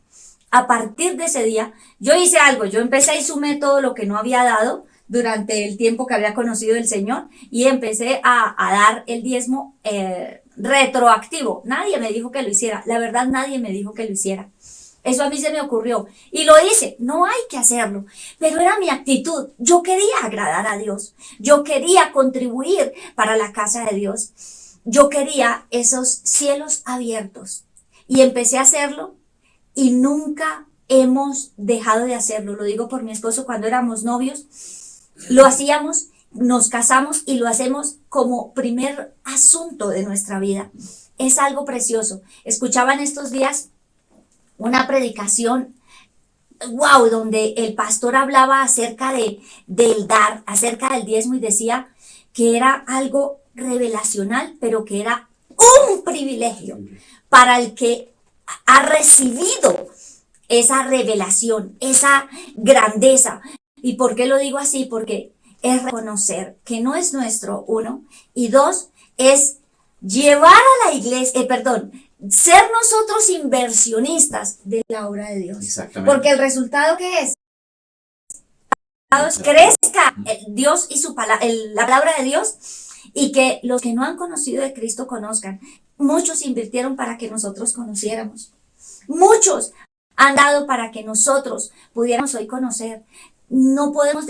A partir de ese día, yo hice algo. Yo empecé y sumé todo lo que no había dado durante el tiempo que había conocido el Señor y empecé a dar el diezmo retroactivo. Nadie me dijo que lo hiciera. La verdad, nadie me dijo que lo hiciera. Eso a mí se me ocurrió y lo hice. No hay que hacerlo, pero era mi actitud. Yo quería agradar a Dios. Yo quería contribuir para la casa de Dios. Yo quería esos cielos abiertos y empecé a hacerlo y nunca hemos dejado de hacerlo. Lo digo por mi esposo. Cuando éramos novios, lo hacíamos, nos casamos y lo hacemos como primer asunto de nuestra vida. Es algo precioso. Escuchaba en estos días una predicación, wow, donde el pastor hablaba acerca del dar, acerca del diezmo, y decía que era algo revelacional, pero que era un privilegio para el que ha recibido esa revelación, esa grandeza. ¿Y por qué lo digo así? Porque es reconocer que no es nuestro, uno, y dos, es llevar a la iglesia, ser nosotros inversionistas de la obra de Dios. Exactamente. Porque el resultado, ¿qué es? Crezca Dios y la palabra de Dios, y que los que no han conocido de Cristo conozcan. Muchos invirtieron para que nosotros conociéramos. Muchos han dado para que nosotros pudiéramos hoy conocer. no podemos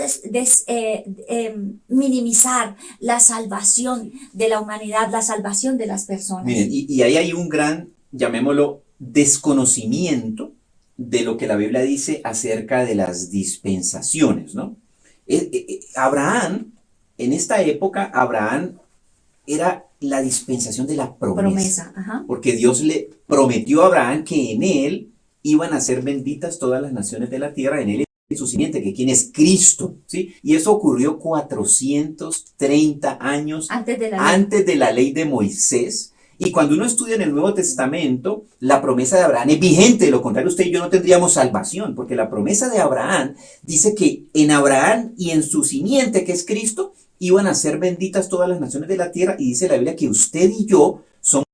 minimizar la salvación de la humanidad, la salvación de las personas. Miren, y ahí hay un gran, llamémoslo, desconocimiento de lo que la Biblia dice acerca de las dispensaciones, ¿no? Abraham, en esta época, Abraham era la dispensación de la promesa. Ajá. Porque Dios le prometió a Abraham que en él iban a ser benditas todas las naciones de la tierra, en él y su simiente, que quien es Cristo, ¿sí? Y eso ocurrió 430 años antes de la ley de Moisés. Y cuando uno estudia en el Nuevo Testamento, la promesa de Abraham es vigente, de lo contrario usted y yo no tendríamos salvación, porque la promesa de Abraham dice que en Abraham y en su simiente, que es Cristo, iban a ser benditas todas las naciones de la tierra, y dice la Biblia que usted y yo somos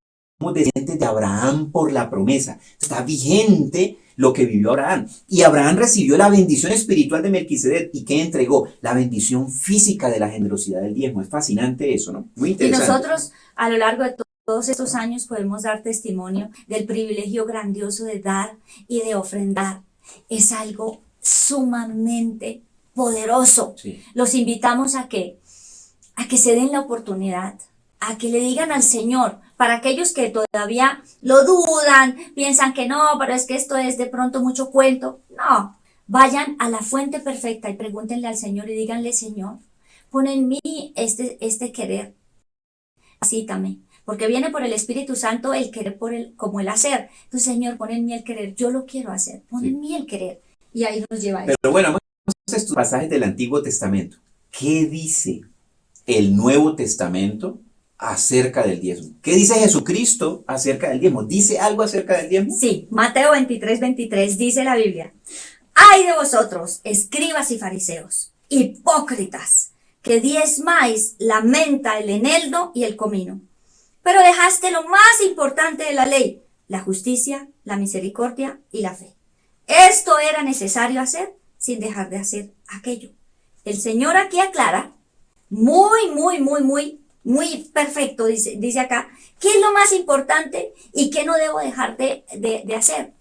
descendientes de Abraham por la promesa. Está vigente lo que vivió Abraham. Y Abraham recibió la bendición espiritual de Melquisedec. ¿Y qué entregó? La bendición física de la generosidad del diezmo. Es fascinante eso, ¿no? Muy interesante. Y nosotros, a lo largo de todos estos años, podemos dar testimonio del privilegio grandioso de dar y de ofrendar. Es algo sumamente poderoso. Sí. Los invitamos a que se den la oportunidad, a que le digan al Señor, para aquellos que todavía lo dudan, piensan que no, pero es que esto es de pronto mucho cuento. No, vayan a la fuente perfecta y pregúntenle al Señor y díganle: Señor, pon en mí este querer, capacítame, porque viene por el Espíritu Santo el querer como el hacer. Entonces, Señor, pon en mí el querer, yo lo quiero hacer, pon en mí el querer. Y ahí nos lleva a eso. Pero bueno, vamos a estos pasajes del Antiguo Testamento. ¿Qué dice el Nuevo Testamento acerca del diezmo? ¿Qué dice Jesucristo acerca del diezmo? ¿Dice algo acerca del diezmo? Sí, Mateo 23:23 dice la Biblia: ¡ay de vosotros, escribas y fariseos, hipócritas, que diezmáis la menta, el eneldo y el comino, pero dejaste lo más importante de la ley, la justicia, la misericordia y la fe! Esto era necesario hacer sin dejar de hacer aquello. El Señor aquí aclara, muy perfecto, dice acá, ¿qué es lo más importante y qué no debo dejar de hacer?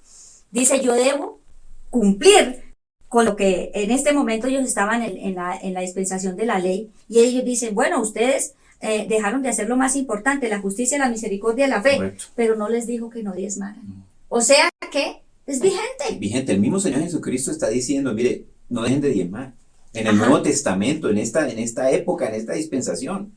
Dice: yo debo cumplir con lo que en este momento ellos estaban en la dispensación de la ley, y ellos dicen: bueno, ustedes dejaron de hacer lo más importante, la justicia, la misericordia, la fe. Correcto. Pero no les dijo que no diezmaran. O sea que es vigente. Es vigente. El mismo Señor Jesucristo está diciendo: mire, no dejen de diezmar. En el Ajá. Nuevo Testamento, en esta época, en esta dispensación.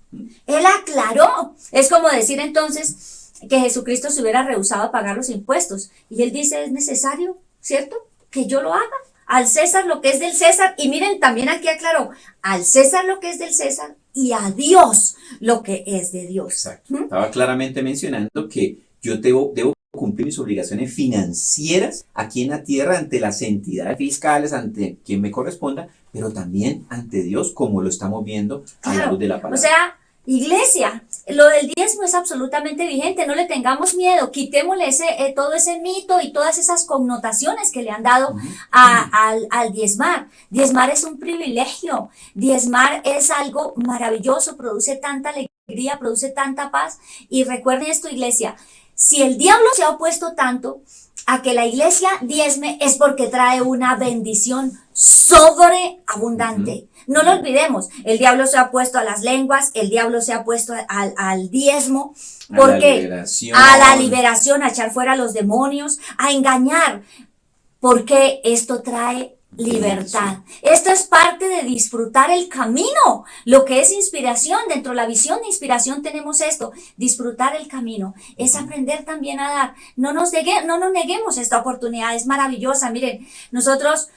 Él aclaró. Es como decir entonces que Jesucristo se hubiera rehusado a pagar los impuestos. Y él dice: es necesario, ¿cierto?, que yo lo haga. Al César lo que es del César. Y miren, también aquí aclaró: al César lo que es del César y a Dios lo que es de Dios. Exacto. Estaba claramente mencionando que yo debo cumplir mis obligaciones financieras aquí en la tierra ante las entidades fiscales, ante quien me corresponda, pero también ante Dios, como lo estamos viendo a la luz de la palabra. O sea, iglesia, lo del diezmo es absolutamente vigente. No le tengamos miedo, quitémosle todo ese mito y todas esas connotaciones que le han dado al diezmar. Diezmar es un privilegio, diezmar es algo maravilloso, produce tanta alegría, produce tanta paz. Y recuerden esto, iglesia: si el diablo se ha opuesto tanto a que la iglesia diezme, es porque trae una bendición sobreabundante. No lo olvidemos, el diablo se ha opuesto a las lenguas, el diablo se ha opuesto al diezmo, porque a la liberación, a echar fuera a los demonios, a engañar, porque esto trae libertad. Esto es parte de disfrutar el camino, lo que es inspiración. Dentro de la visión de inspiración tenemos esto: disfrutar el camino, es aprender también a dar. No nos neguemos esta oportunidad, es maravillosa. Miren, nosotros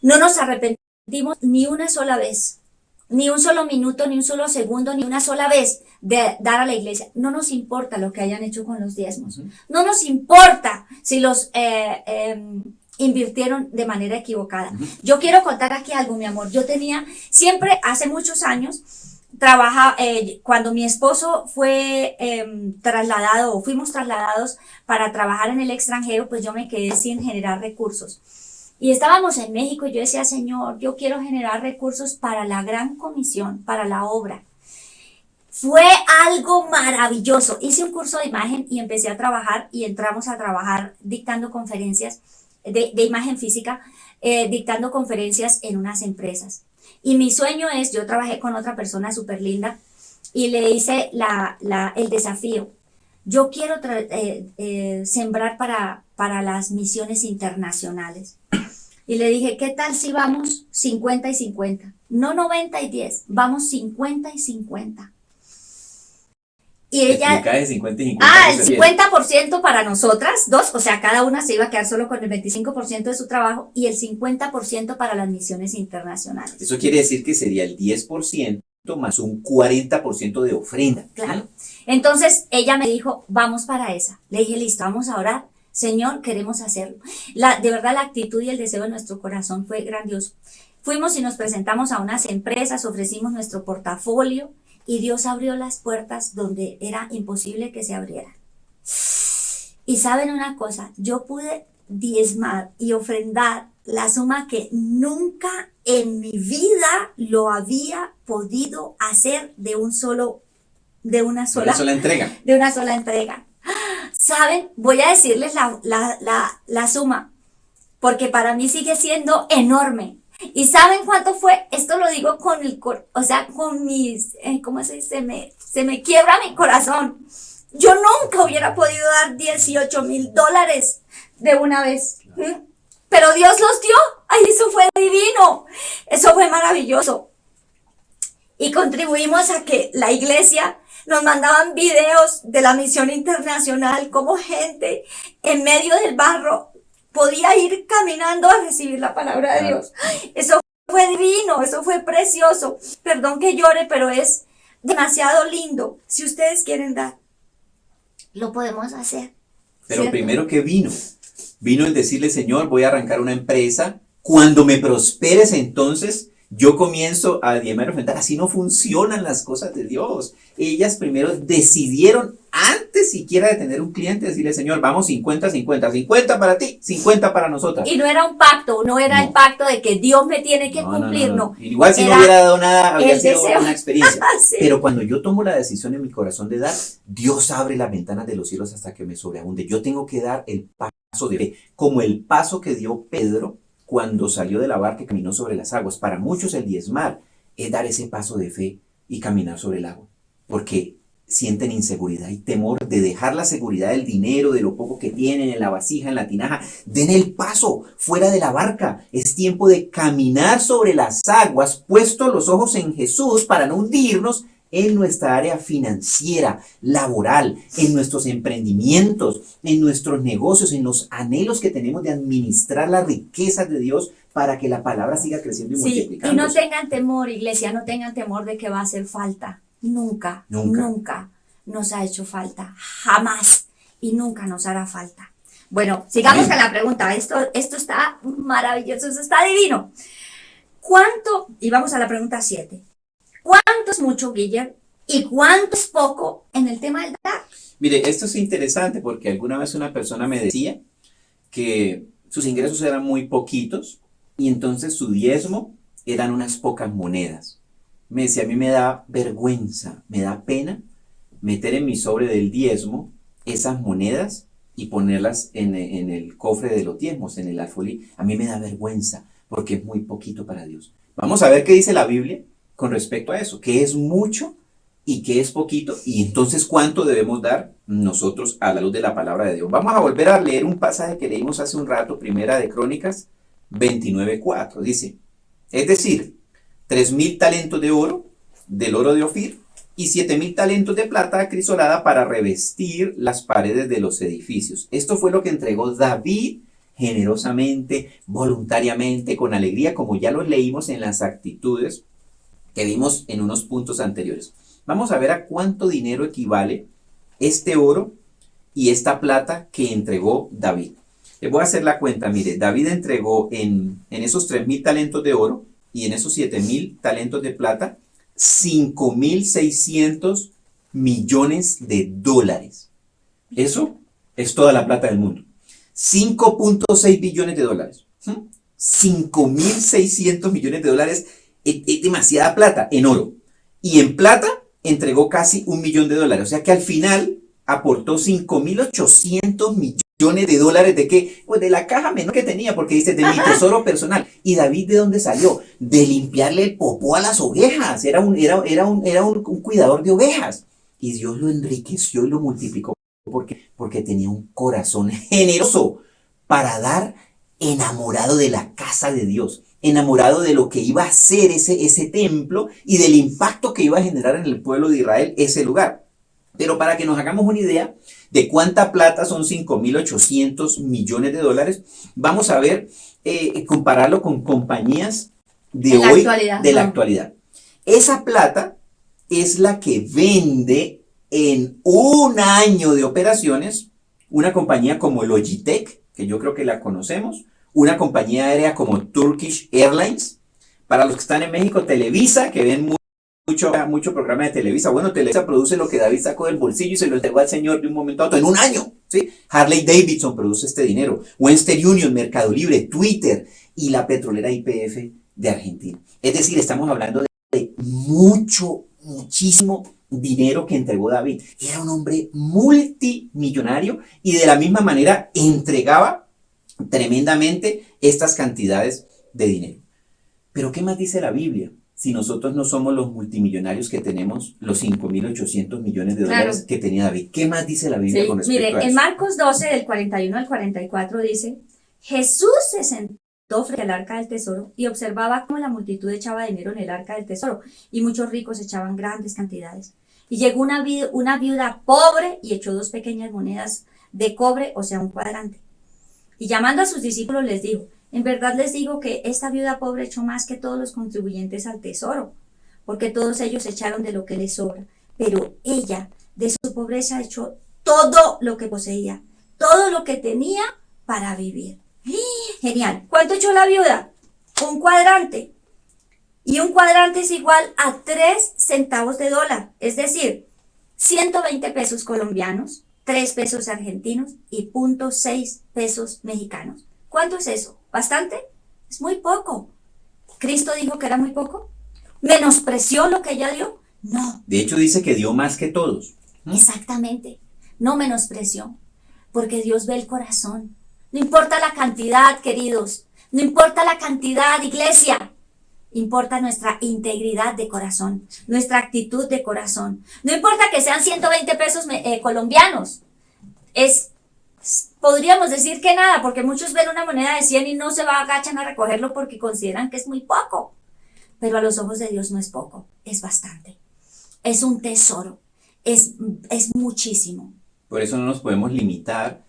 no nos arrepentimos ni una sola vez, ni un solo minuto, ni un solo segundo, ni una sola vez de dar a la iglesia. No nos importa lo que hayan hecho con los diezmos. No nos importa si los invirtieron de manera equivocada. Yo quiero contar aquí algo, mi amor. Yo tenía siempre, hace muchos años, cuando mi esposo fue fuimos trasladados para trabajar en el extranjero, pues yo me quedé sin generar recursos. Y estábamos en México y yo decía: Señor, yo quiero generar recursos para la gran comisión, para la obra. Fue algo maravilloso. Hice un curso de imagen y empecé a trabajar, y entramos a trabajar dictando conferencias. de imagen física, dictando conferencias en unas empresas. Y mi sueño es, yo trabajé con otra persona súper linda y le hice el desafío. Yo quiero sembrar para las misiones internacionales. Y le dije, ¿qué tal si vamos 50 y 50? No 90 y 10, vamos 50 y 50. Y ella... Explica de 50 y 50. Ah, el 50% para nosotras, dos, o sea, cada una se iba a quedar solo con el 25% de su trabajo y el 50% para las misiones internacionales. Eso quiere decir que sería el 10% más un 40% de ofrenda. Claro. Entonces ella me dijo, vamos para esa. Le dije, listo, vamos a orar. Señor, queremos hacerlo. De verdad, la actitud y el deseo de nuestro corazón fue grandioso. Fuimos y nos presentamos a unas empresas, ofrecimos nuestro portafolio y Dios abrió las puertas donde era imposible que se abrieran. Y saben una cosa, yo pude diezmar y ofrendar la suma que nunca en mi vida lo había podido hacer de una sola entrega. De una sola entrega. ¿Saben? Voy a decirles la suma, porque para mí sigue siendo enorme. ¿Y saben cuánto fue? Esto lo digo con mis, ¿cómo se dice? Se me quiebra mi corazón. Yo nunca hubiera podido dar $18,000 de una vez. Pero Dios los dio. ¡Ay, eso fue divino! Eso fue maravilloso. Y contribuimos a que la iglesia nos mandaban videos de la misión internacional, como gente en medio del barro podía ir caminando a recibir la palabra de Dios. Eso fue divino, eso fue precioso. Perdón que llore, pero es demasiado lindo. Si ustedes quieren dar, lo podemos hacer. Pero ¿cierto? primero que vino el decirle, Señor, voy a arrancar una empresa. Cuando me prosperes, entonces yo comienzo a diezmar y ofrendar. Así no funcionan las cosas de Dios. Ellas primero decidieron, antes siquiera de tener un cliente, decirle, Señor, vamos 50, 50, 50 para ti, 50 para nosotras. Y no era un pacto, no era el pacto de que Dios me tiene que cumplir, no. Igual si no hubiera dado nada, habría sido deseo. una experiencia. Sí. Pero cuando yo tomo la decisión en mi corazón de dar, Dios abre las ventanas de los cielos hasta que me sobreabunde. Yo tengo que dar el paso de fe, como el paso que dio Pedro cuando salió de la barca y caminó sobre las aguas. Para muchos el diezmar es dar ese paso de fe y caminar sobre el agua, porque sienten inseguridad y temor de dejar la seguridad del dinero, de lo poco que tienen en la vasija, en la tinaja. Den el paso fuera de la barca. Es tiempo de caminar sobre las aguas, puestos los ojos en Jesús para no hundirnos en nuestra área financiera, laboral, en nuestros emprendimientos, en nuestros negocios, en los anhelos que tenemos de administrar las riquezas de Dios para que la palabra siga creciendo y multiplicándose. Y no tengan temor, iglesia, no tengan temor de que va a hacer falta. Nunca nos ha hecho falta, jamás, y nunca nos hará falta. Bueno, sigamos con la pregunta. Esto está maravilloso, esto está divino. ¿Cuánto? Y vamos a la pregunta 7. ¿Cuánto es mucho, Guillermo? ¿Y cuánto es poco en el tema del dar? Mire, esto es interesante porque alguna vez una persona me decía que sus ingresos eran muy poquitos y entonces su diezmo eran unas pocas monedas. Me decía, a mí me da vergüenza, me da pena meter en mi sobre del diezmo esas monedas y ponerlas en el cofre de los diezmos, en el alfolí. A mí me da vergüenza porque es muy poquito para Dios. Vamos a ver qué dice la Biblia con respecto a eso, qué es mucho y qué es poquito, y entonces cuánto debemos dar nosotros a la luz de la palabra de Dios. Vamos a volver a leer un pasaje que leímos hace un rato, Primera de Crónicas 29:4. Dice, es decir, 3,000 talentos de oro, del oro de Ofir, y 7,000 talentos de plata acrisolada para revestir las paredes de los edificios. Esto fue lo que entregó David generosamente, voluntariamente, con alegría, como ya lo leímos en las actitudes que vimos en unos puntos anteriores. Vamos a ver a cuánto dinero equivale este oro y esta plata que entregó David. Les voy a hacer la cuenta. Mire, David entregó en esos 3,000 talentos de oro y en esos 7,000 talentos de plata 5,600 millones de dólares. Eso es toda la plata del mundo. 5.6 billones de dólares. 5,600 millones de dólares es demasiada plata en oro. Y en plata entregó casi $1 millón. O sea que al final aportó 5,800 millones millones de dólares ¿de qué? Pues de la caja menor que tenía, porque dice, de mi tesoro personal. ¿Y David de dónde salió? De limpiarle el popó a las ovejas. Era un cuidador de ovejas. Y Dios lo enriqueció y lo multiplicó porque tenía un corazón generoso para dar, enamorado de la casa de Dios, enamorado de lo que iba a ser ese templo y del impacto que iba a generar en el pueblo de Israel ese lugar. Pero para que nos hagamos una idea de cuánta plata son 5.800 millones de dólares, vamos a ver, compararlo con compañías de hoy, de la actualidad. Esa plata es la que vende en un año de operaciones una compañía como Logitech, que yo creo que la conocemos, una compañía aérea como Turkish Airlines, para los que están en México, Televisa, que ven mucho programa de Televisa. Bueno, Televisa produce lo que David sacó del bolsillo y se lo entregó al señor de un momento a otro, en un año, ¿sí? Harley Davidson produce este dinero, Western Union, Mercado Libre, Twitter y la petrolera YPF de Argentina. Es decir, estamos hablando de muchísimo dinero que entregó David. Era un hombre multimillonario y de la misma manera entregaba tremendamente estas cantidades de dinero. Pero ¿qué más dice la Biblia? Si nosotros no somos los multimillonarios que tenemos los 5.800 millones de dólares que tenía David. ¿Qué más dice la Biblia con respecto a eso? En Marcos 12, del 41 al 44 dice, Jesús se sentó frente al arca del tesoro y observaba cómo la multitud echaba dinero en el arca del tesoro y muchos ricos echaban grandes cantidades. Y llegó una viuda pobre y echó 2 pequeñas monedas de cobre, o sea, un cuadrante. Y llamando a sus discípulos les dijo, en verdad les digo que esta viuda pobre echó más que todos los contribuyentes al tesoro, porque todos ellos echaron de lo que les sobra, pero ella de su pobreza echó todo lo que poseía, todo lo que tenía para vivir. Genial. ¿Cuánto echó la viuda? Un cuadrante. Y un cuadrante es igual a 3 centavos de dólar, es decir, 120 pesos colombianos, 3 pesos argentinos y 0.6 pesos mexicanos. ¿Cuánto es eso? ¿Bastante? Es muy poco. ¿Cristo dijo que era muy poco? ¿Menospreció lo que ella dio? No. De hecho dice que dio más que todos. Exactamente. No menospreció, porque Dios ve el corazón. No importa la cantidad, queridos. No importa la cantidad, iglesia. Importa nuestra integridad de corazón, nuestra actitud de corazón. No importa que sean 120 pesos colombianos. Podríamos decir que nada, porque muchos ven una moneda de 100 y no se agachan a recogerlo porque consideran que es muy poco. Pero a los ojos de Dios no es poco, es bastante. Es un tesoro, es muchísimo. Por eso no nos podemos limitar.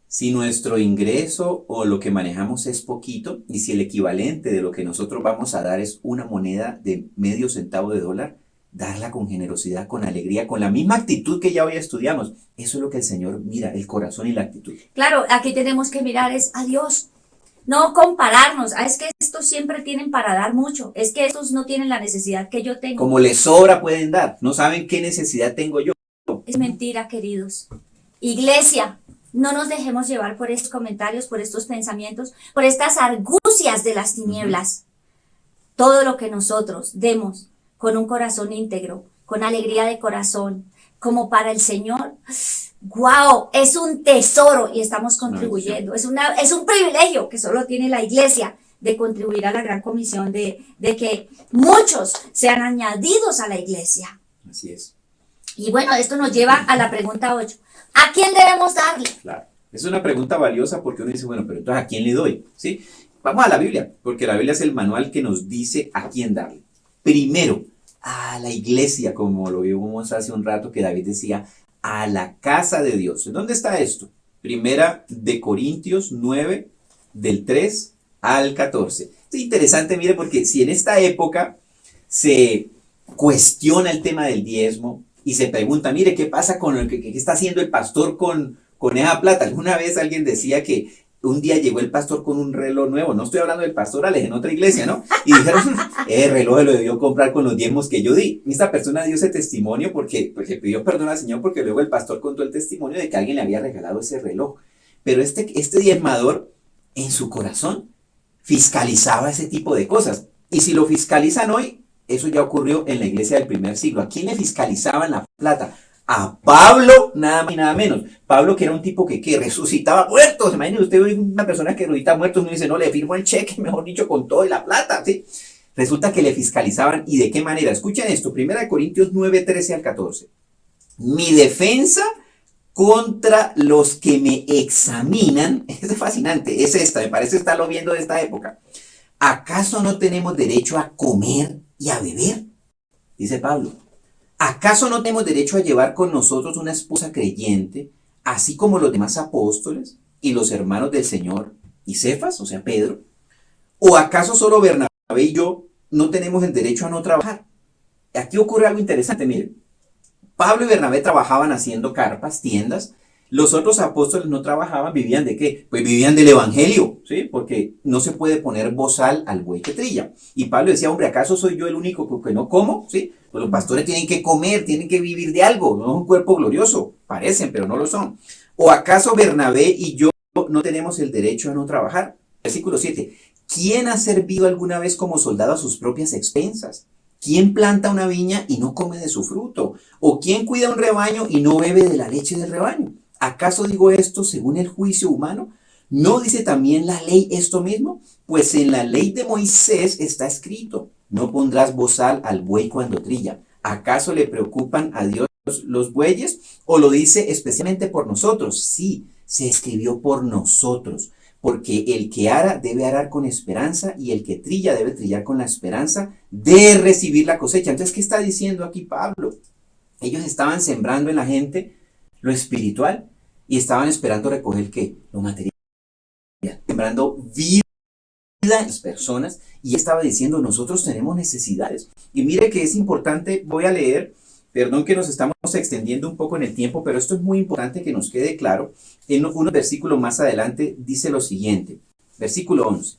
Si nuestro ingreso o lo que manejamos es poquito y si el equivalente de lo que nosotros vamos a dar es una moneda de medio centavo de dólar, darla con generosidad, con alegría, con la misma actitud que ya hoy estudiamos. Eso es lo que el Señor mira, el corazón y la actitud. Claro, aquí tenemos que mirar es a Dios, no compararnos. Es que estos siempre tienen para dar mucho, es que estos no tienen la necesidad que yo tengo. Como les sobra pueden dar, no saben qué necesidad tengo yo. Es mentira, queridos. Iglesia, no nos dejemos llevar por estos comentarios, por estos pensamientos, por estas argucias de las tinieblas. Todo lo que nosotros demos con un corazón íntegro, con alegría de corazón, como para el Señor, ¡wow! Es un tesoro y estamos contribuyendo. Es un privilegio que solo tiene la iglesia de contribuir a la gran comisión de que muchos sean añadidos a la iglesia. Así es. Y bueno, esto nos lleva a la pregunta 8. ¿A quién debemos darle? Claro, es una pregunta valiosa porque uno dice, bueno, pero entonces ¿a quién le doy? ¿Sí? Vamos a la Biblia, porque la Biblia es el manual que nos dice a quién darle. Primero, a la iglesia, como lo vimos hace un rato que David decía, a la casa de Dios. ¿Dónde está esto? Primera de Corintios 9, del 3 al 14. Es interesante, mire, porque si en esta época se cuestiona el tema del diezmo, y se pregunta, mire, ¿qué pasa con lo que está haciendo el pastor con esa plata? Alguna vez alguien decía que un día llegó el pastor con un reloj nuevo. No estoy hablando del pastor Alex, en otra iglesia, ¿no? Y dijeron, el reloj lo debió comprar con los diezmos que yo di. Y esta persona dio ese testimonio porque pidió perdón al Señor, porque luego el pastor contó el testimonio de que alguien le había regalado ese reloj. Pero este diezmador, en su corazón, fiscalizaba ese tipo de cosas. Y si lo fiscalizan hoy, eso ya ocurrió en la iglesia del primer siglo. ¿A quién le fiscalizaban la plata? a Pablo, nada más y nada menos. Pablo, que era un tipo que resucitaba muertos. Imagínese usted una persona que resucita muertos, uno dice, no, le firmo el cheque, mejor dicho, con todo y la plata, ¿sí? Resulta que le fiscalizaban, ¿y de qué manera? Escuchen esto, 1 Corintios 9, 13 al 14. Mi defensa contra los que me examinan, es fascinante, es esta, me parece estarlo viendo de esta época. ¿Acaso no tenemos derecho a comer y a beber? Dice Pablo. ¿Acaso no tenemos derecho a llevar con nosotros una esposa creyente, así como los demás apóstoles y los hermanos del Señor y Cefas, o sea, Pedro? ¿O acaso solo Bernabé y yo no tenemos el derecho a no trabajar? Aquí ocurre algo interesante, miren. Pablo y Bernabé trabajaban haciendo carpas, tiendas. Los otros apóstoles no trabajaban, ¿vivían de qué? Pues vivían del evangelio, ¿sí? Porque no se puede poner bozal al buey que trilla. Y Pablo decía, hombre, ¿acaso soy yo el único que no como? ¿Sí? Pues los pastores tienen que comer, tienen que vivir de algo, no es un cuerpo glorioso, parecen, pero no lo son. ¿O acaso Bernabé y yo no tenemos el derecho a no trabajar? Versículo 7. ¿Quién ha servido alguna vez como soldado a sus propias expensas? ¿Quién planta una viña y no come de su fruto? ¿O quién cuida un rebaño y no bebe de la leche del rebaño? ¿Acaso digo esto según el juicio humano? ¿No dice también la ley esto mismo? Pues en la ley de Moisés está escrito, no pondrás bozal al buey cuando trilla. ¿Acaso le preocupan a Dios los bueyes? ¿O lo dice especialmente por nosotros? Sí, se escribió por nosotros. Porque el que ara debe arar con esperanza y el que trilla debe trillar con la esperanza de recibir la cosecha. Entonces, ¿qué está diciendo aquí Pablo? Ellos estaban sembrando en la gente lo espiritual y estaban esperando recoger ¿qué? Lo material. Sembrando vida en las personas y estaba diciendo, nosotros tenemos necesidades. Y mire que es importante, voy a leer, perdón que nos estamos extendiendo un poco en el tiempo, pero esto es muy importante que nos quede claro. En unos versículos más adelante dice lo siguiente, versículo 11.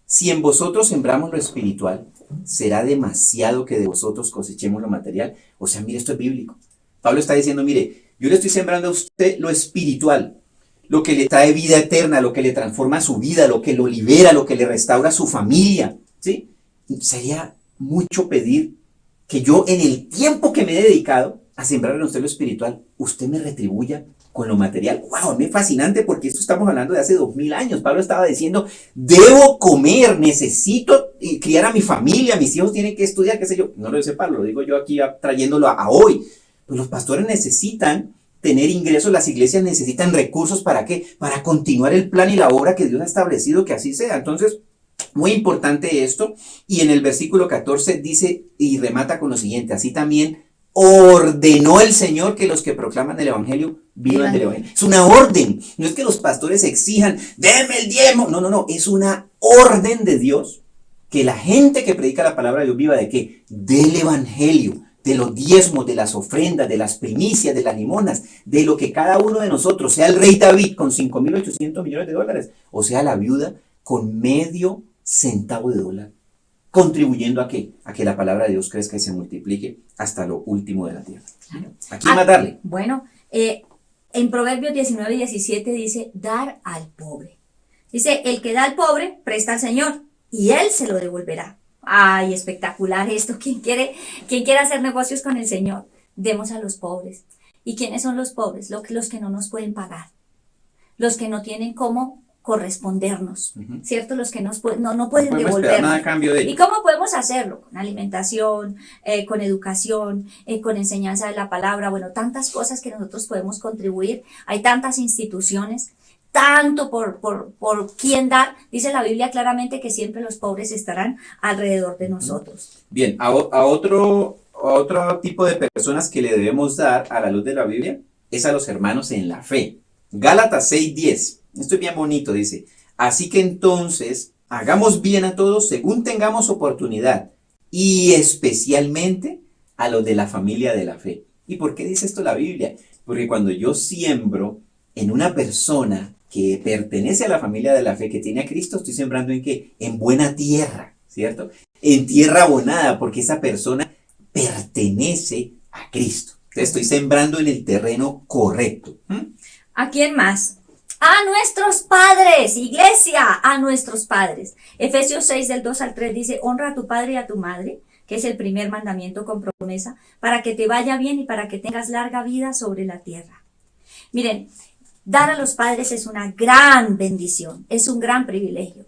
Si en vosotros sembramos lo espiritual, será demasiado que de vosotros cosechemos lo material. O sea, mire, esto es bíblico. Pablo está diciendo, mire, yo le estoy sembrando a usted lo espiritual, lo que le trae vida eterna, lo que le transforma su vida, lo que lo libera, lo que le restaura su familia, ¿sí? Sería mucho pedir que yo en el tiempo que me he dedicado a sembrar en usted lo espiritual, usted me retribuya con lo material. ¡Wow! Es fascinante porque esto estamos hablando de hace 2000 años. Pablo estaba diciendo, debo comer, necesito criar a mi familia, mis hijos tienen que estudiar, qué sé yo. No lo dice Pablo, lo digo yo aquí trayéndolo a hoy. Pues los pastores necesitan tener ingresos, las iglesias necesitan recursos, ¿para qué? Para continuar el plan y la obra que Dios ha establecido que así sea. Entonces, muy importante esto. Y en el versículo 14 dice y remata con lo siguiente, así también ordenó el Señor que los que proclaman el evangelio vivan del evangelio. Es una orden, no es que los pastores exijan, déme el diezmo, no, es una orden de Dios que la gente que predica la palabra de Dios viva de qué? Del evangelio, de los diezmos, de las ofrendas, de las primicias, de las limonas, de lo que cada uno de nosotros, sea el rey David con 5.800 millones de dólares, o sea la viuda con medio centavo de dólar, contribuyendo a qué? A que la palabra de Dios crezca y se multiplique hasta lo último de la tierra. Claro. ¿A quién más darle? Bueno, en Proverbios 19:17 dice, dar al pobre. Dice, el que da al pobre, presta al Señor, y Él se lo devolverá. Ay, espectacular esto. ¿Quién quiere hacer negocios con el Señor? Demos a los pobres. ¿Y quiénes son los pobres? Los que no nos pueden pagar. Los que no tienen cómo correspondernos, ¿cierto? Los que no pueden devolvernos. Nada a cambio de ello. ¿Y cómo podemos hacerlo? Con alimentación, con educación, con enseñanza de la palabra, bueno, tantas cosas que nosotros podemos contribuir. Hay tantas instituciones, tanto por quién dar. Dice la Biblia claramente que siempre los pobres estarán alrededor de nosotros. Bien, a otro tipo de personas que le debemos dar a la luz de la Biblia es a los hermanos en la fe. Gálatas 6:10. Esto es bien bonito, dice. Así que entonces, hagamos bien a todos según tengamos oportunidad, y especialmente a los de la familia de la fe. ¿Y por qué dice esto la Biblia? Porque cuando yo siembro en una persona que pertenece a la familia de la fe, que tiene a Cristo, estoy sembrando ¿en qué? En buena tierra, ¿cierto? En tierra abonada, porque esa persona pertenece a Cristo. Entonces estoy sembrando en el terreno correcto. ¿A quién más? A nuestros padres, iglesia, a nuestros padres. Efesios 6 del 2 al 3 dice, honra a tu padre y a tu madre, que es el primer mandamiento con promesa, para que te vaya bien y para que tengas larga vida sobre la tierra. Miren, dar a los padres es una gran bendición, es un gran privilegio.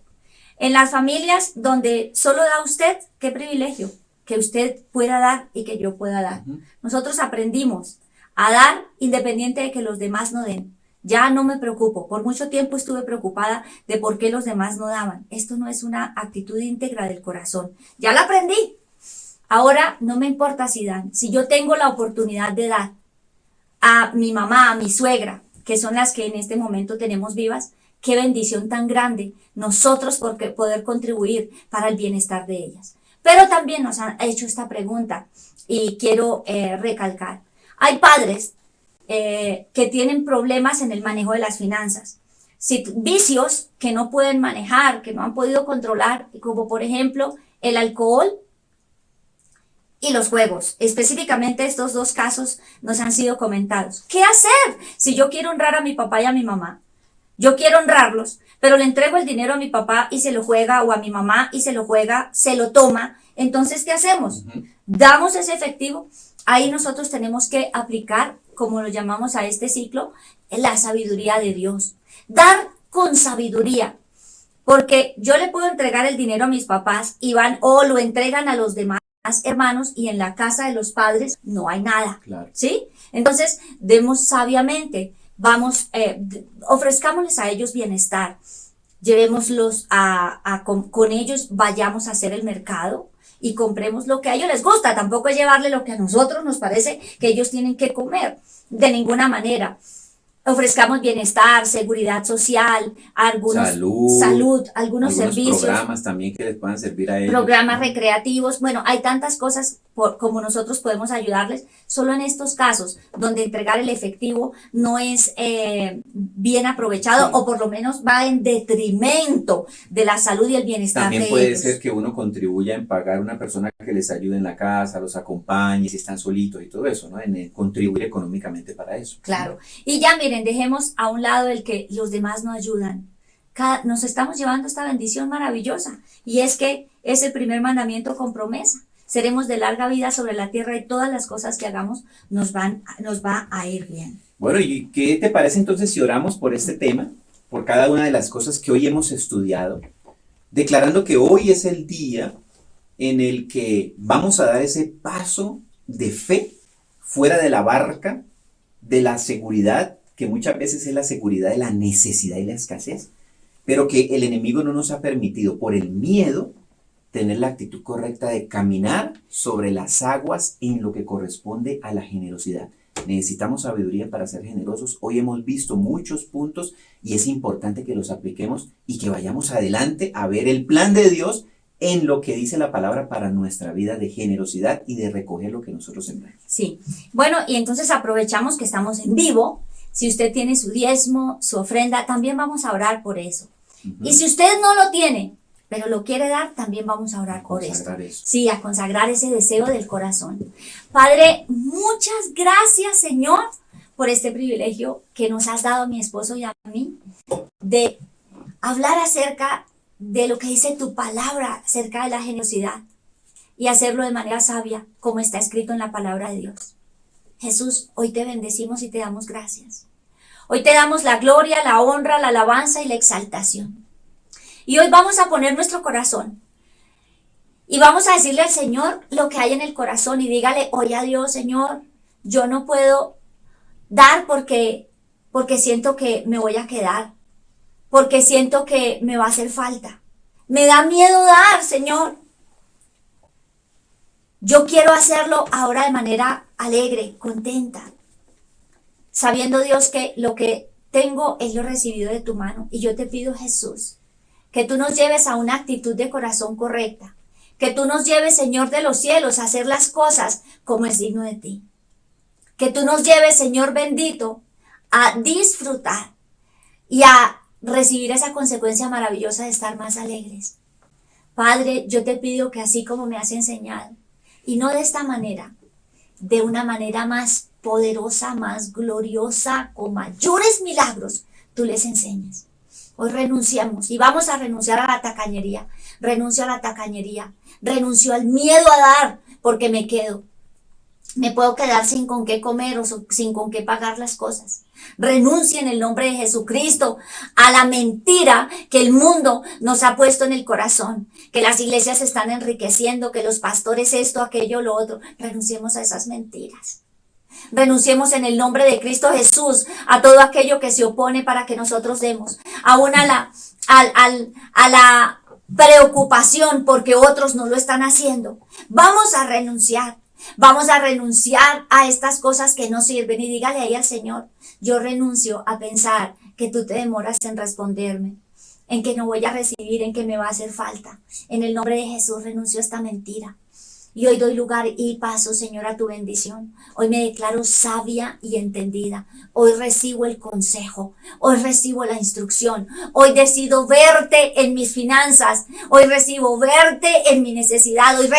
En las familias donde solo da usted, qué privilegio que usted pueda dar y que yo pueda dar. Nosotros aprendimos a dar independiente de que los demás no den. Ya no me preocupo. Por mucho tiempo estuve preocupada de por qué los demás no daban. Esto no es una actitud íntegra del corazón. Ya la aprendí. Ahora no me importa si dan. Si yo tengo la oportunidad de dar a mi mamá, a mi suegra, que son las que en este momento tenemos vivas, qué bendición tan grande nosotros por poder contribuir para el bienestar de ellas. Pero también nos han hecho esta pregunta y quiero recalcar. Hay padres que tienen problemas en el manejo de las finanzas, vicios que no pueden manejar, que no han podido controlar, como por ejemplo el alcohol y los juegos. Específicamente estos dos casos nos han sido comentados. ¿Qué hacer si yo quiero honrar a mi papá y a mi mamá? Yo quiero honrarlos, pero le entrego el dinero a mi papá y se lo juega, o a mi mamá y se lo juega, se lo toma. Entonces, ¿qué hacemos? ¿Damos ese efectivo? Ahí nosotros tenemos que aplicar, como lo llamamos a este ciclo, la sabiduría de Dios. Dar con sabiduría. Porque yo le puedo entregar el dinero a mis papás y van o lo entregan a los demás hermanos y en la casa de los padres no hay nada. Claro. ¿Sí? Entonces, demos sabiamente. Vamos, ofrezcámosles a ellos bienestar, llevémoslos con ellos, vayamos a hacer el mercado y compremos lo que a ellos les gusta. Tampoco es llevarle lo que a nosotros nos parece que ellos tienen que comer, de ninguna manera. Ofrezcamos bienestar, seguridad social, salud, algunos servicios. Programas también que les puedan servir a ellos. Programas recreativos. Bueno, hay tantas cosas como nosotros podemos ayudarles. Solo en estos casos donde entregar el efectivo no es bien aprovechado, sí, o por lo menos va en detrimento de la salud y el bienestar también de puede ellos. ser que uno contribuya en pagar a una persona que les ayude en la casa, los acompañe, si están solitos y todo eso, ¿no? En contribuir económicamente para eso. Claro. Y ya miren, dejemos a un lado el que los demás no ayudan. Nos estamos llevando esta bendición maravillosa, y es que es el primer mandamiento con promesa. Seremos de larga vida sobre la tierra y todas las cosas que hagamos nos va a ir bien. Bueno, ¿y qué te parece entonces si oramos por este tema, por cada una de las cosas que hoy hemos estudiado, declarando que hoy es el día en el que vamos a dar ese paso de fe fuera de la barca, de la seguridad, que muchas veces es la seguridad de la necesidad y la escasez, pero que el enemigo no nos ha permitido por el miedo tener la actitud correcta de caminar sobre las aguas en lo que corresponde a la generosidad. Necesitamos sabiduría para ser generosos. Hoy hemos visto muchos puntos y es importante que los apliquemos y que vayamos adelante a ver el plan de Dios en lo que dice la palabra para nuestra vida de generosidad y de recoger lo que nosotros sembramos. Sí, bueno, y entonces aprovechamos que estamos en vivo. Si usted tiene su diezmo, su ofrenda, también vamos a orar por eso. Y si usted no lo tiene, pero lo quiere dar, también vamos a orar por esto. Sí, a consagrar ese deseo del corazón. Padre, muchas gracias, Señor, por este privilegio que nos has dado a mi esposo y a mí, de hablar acerca de lo que dice tu palabra acerca de la generosidad y hacerlo de manera sabia, como está escrito en la palabra de Dios. Jesús, hoy te bendecimos y te damos gracias. Hoy te damos la gloria, la honra, la alabanza y la exaltación. Y hoy vamos a poner nuestro corazón y vamos a decirle al Señor lo que hay en el corazón, y dígale hoy a Dios: Señor, yo no puedo dar porque siento que me voy a quedar, porque siento que me va a hacer falta. Me da miedo dar, Señor. Yo quiero hacerlo ahora de manera alegre, contenta, sabiendo, Dios, que lo que tengo es lo recibido de tu mano. Y yo te pido, Jesús, que tú nos lleves a una actitud de corazón correcta, que tú nos lleves, Señor de los cielos, a hacer las cosas como es digno de ti, que tú nos lleves, Señor bendito, a disfrutar y a recibir esa consecuencia maravillosa de estar más alegres. Padre, yo te pido que así como me has enseñado, y no de esta manera, de una manera más poderosa, más gloriosa, con mayores milagros, tú les enseñes. Hoy renunciamos y vamos a renunciar a la tacañería. Renuncio a la tacañería. Renuncio al miedo a dar porque me quedo. Me puedo quedar sin con qué comer o sin con qué pagar las cosas. Renuncia en el nombre de Jesucristo a la mentira que el mundo nos ha puesto en el corazón, que las iglesias se están enriqueciendo, que los pastores esto, aquello, lo otro. Renunciemos a esas mentiras. Renunciemos en el nombre de Cristo Jesús a todo aquello que se opone para que nosotros demos. Aún a la preocupación porque otros no lo están haciendo. Vamos a renunciar. Vamos a renunciar a estas cosas que no sirven y dígale ahí al Señor, yo renuncio a pensar que tú te demoras en responderme, en que no voy a recibir, en que me va a hacer falta. En el nombre de Jesús renuncio a esta mentira. Y hoy doy lugar y paso, Señor, a tu bendición. Hoy me declaro sabia y entendida. Hoy recibo el consejo. Hoy recibo la instrucción. Hoy decido verte en mis finanzas. Hoy recibo verte en mi necesidad. Hoy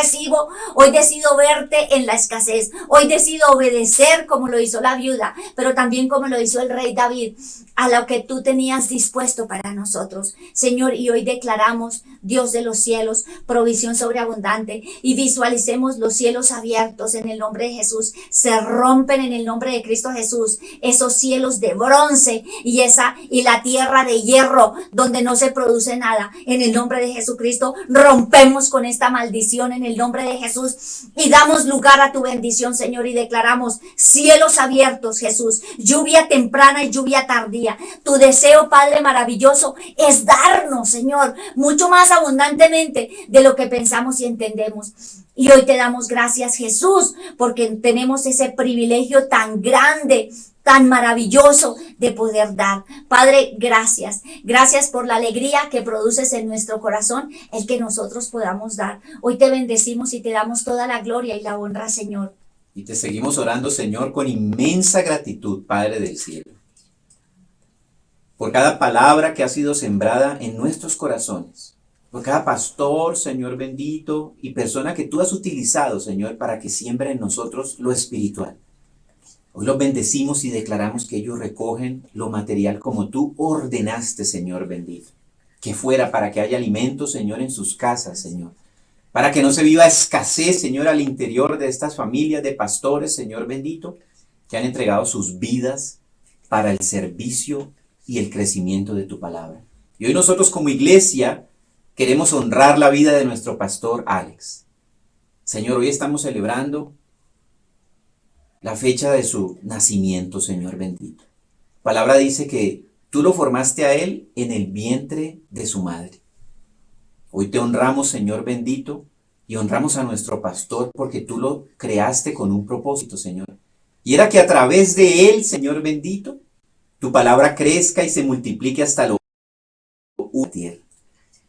decido verte en la escasez. Hoy decido obedecer como lo hizo la viuda, pero también como lo hizo el rey David, a lo que tú tenías dispuesto para nosotros. Señor, y hoy declaramos, Dios de los cielos, provisión sobreabundante, y visualicemos los cielos abiertos en el nombre de Jesús. Se rompen en el nombre de Cristo Jesús esos cielos de bronce y la tierra de hierro donde no se produce nada. En el nombre de Jesucristo rompemos con esta maldición en el nombre de Jesús y damos lugar a tu bendición, Señor, y declaramos cielos abiertos, Jesús, lluvia temprana y lluvia tardía. Tu deseo, Padre maravilloso, es darnos, Señor, mucho más abundantemente de lo que pensamos y entendemos. Y hoy te damos gracias, Jesús, porque tenemos ese privilegio tan grande, tan maravilloso de poder dar. Padre, gracias. Gracias por la alegría que produces en nuestro corazón, el que nosotros podamos dar. Hoy te bendecimos y te damos toda la gloria y la honra, Señor. Y te seguimos orando, Señor, con inmensa gratitud, Padre del cielo, por cada palabra que ha sido sembrada en nuestros corazones, por cada pastor, Señor bendito, y persona que tú has utilizado, Señor, para que siembre en nosotros lo espiritual. Hoy los bendecimos y declaramos que ellos recogen lo material como tú ordenaste, Señor bendito. Que fuera para que haya alimento, Señor, en sus casas, Señor. Para que no se viva escasez, Señor, al interior de estas familias de pastores, Señor bendito, que han entregado sus vidas para el servicio y el crecimiento de tu palabra. Y hoy nosotros como iglesia queremos honrar la vida de nuestro pastor Alex. Señor, hoy estamos celebrando la fecha de su nacimiento, Señor bendito. La palabra dice que tú lo formaste a él en el vientre de su madre. Hoy te honramos, Señor bendito, y honramos a nuestro pastor porque tú lo creaste con un propósito, Señor. Y era que a través de él, Señor bendito, tu palabra crezca y se multiplique hasta lo tierra.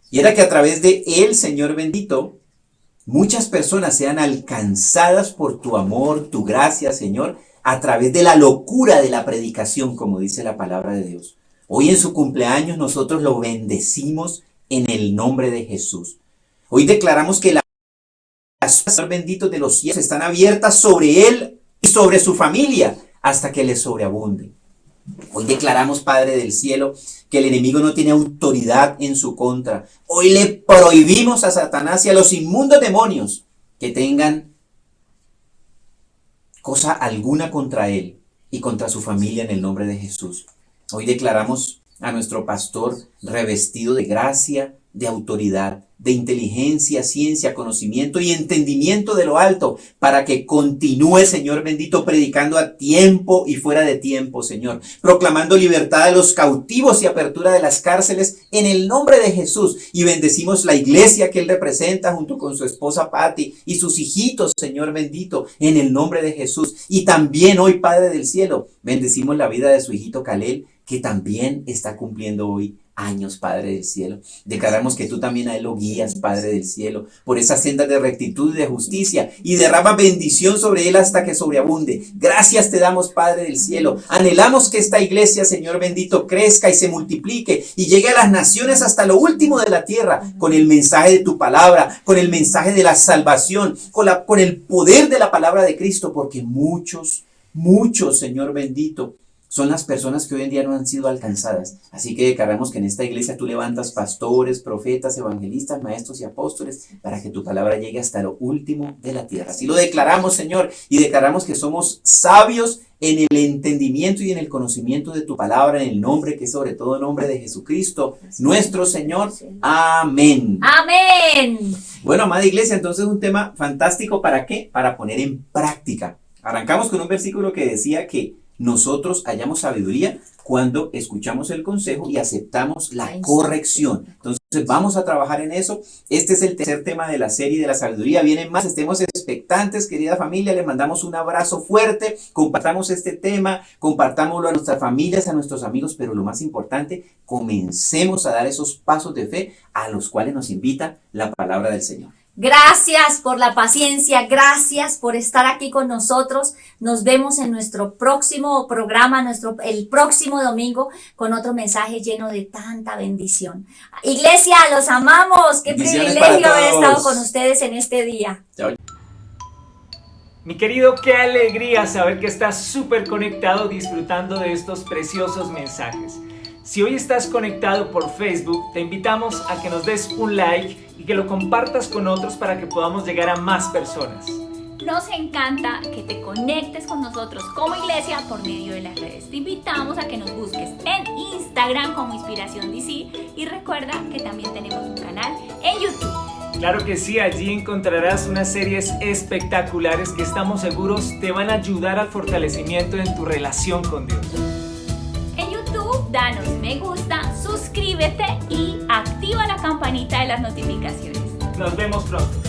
Y era que a través de él, Señor bendito, muchas personas sean alcanzadas por tu amor, tu gracia, Señor, a través de la locura de la predicación, como dice la palabra de Dios. Hoy en su cumpleaños nosotros lo bendecimos en el nombre de Jesús. Hoy declaramos que las puertas benditas de los cielos están abiertas sobre él y sobre su familia hasta que le sobreabunde. Hoy declaramos, Padre del cielo, que el enemigo no tiene autoridad en su contra. Hoy le prohibimos a Satanás y a los inmundos demonios que tengan cosa alguna contra él y contra su familia en el nombre de Jesús. Hoy declaramos a nuestro pastor revestido de gracia, de autoridad, de inteligencia, ciencia, conocimiento y entendimiento de lo alto, para que continúe, Señor bendito, predicando a tiempo y fuera de tiempo, Señor, proclamando libertad a los cautivos y apertura de las cárceles en el nombre de Jesús. Y bendecimos la iglesia que él representa junto con su esposa Patti y sus hijitos, Señor bendito, en el nombre de Jesús. Y también hoy, Padre del cielo, bendecimos la vida de su hijito Kalel, que también está cumpliendo hoy años, Padre del cielo. Declaramos que tú también a él lo guías, Padre del cielo, por esa senda de rectitud y de justicia, y derrama bendición sobre él hasta que sobreabunde. Gracias te damos, Padre del cielo. Anhelamos que esta iglesia, Señor bendito, crezca y se multiplique y llegue a las naciones hasta lo último de la tierra, con el mensaje de tu palabra, con el mensaje de la salvación, con el poder de la palabra de Cristo, porque muchos, Señor bendito, son las personas que hoy en día no han sido alcanzadas. Así que declaramos que en esta iglesia tú levantas pastores, profetas, evangelistas, maestros y apóstoles para que tu palabra llegue hasta lo último de la tierra. Así lo declaramos, Señor, y declaramos que somos sabios en el entendimiento y en el conocimiento de tu palabra, en el nombre que es sobre todo nombre de Jesucristo, nuestro Señor. Amén. Amén. Bueno, amada iglesia, entonces un tema fantástico, ¿para qué? Para poner en práctica. Arrancamos con un versículo que decía que nosotros hallamos sabiduría cuando escuchamos el consejo y aceptamos la corrección. Entonces vamos a trabajar en eso. Este es el tercer tema de la serie de la sabiduría. Vienen más, estemos expectantes, querida familia. Les mandamos un abrazo fuerte. Compartamos este tema, compartámoslo a nuestras familias, a nuestros amigos, pero lo más importante, comencemos a dar esos pasos de fe a los cuales nos invita la palabra del Señor. Gracias por la paciencia, gracias por estar aquí con nosotros. Nos vemos en nuestro próximo programa, el próximo domingo, con otro mensaje lleno de tanta bendición. Iglesia, los amamos. Qué privilegio haber estado con ustedes en este día. Chao. Mi querido, qué alegría saber que estás súper conectado disfrutando de estos preciosos mensajes. Si hoy estás conectado por Facebook, te invitamos a que nos des un like y que lo compartas con otros para que podamos llegar a más personas. Nos encanta que te conectes con nosotros como iglesia por medio de las redes. Te invitamos a que nos busques en Instagram como Inspiración DC y recuerda que también tenemos un canal en YouTube. Claro que sí, allí encontrarás unas series espectaculares que estamos seguros te van a ayudar al fortalecimiento en tu relación con Dios. En YouTube, danos me gusta, suscríbete y activa la campanita de las notificaciones. Nos vemos pronto.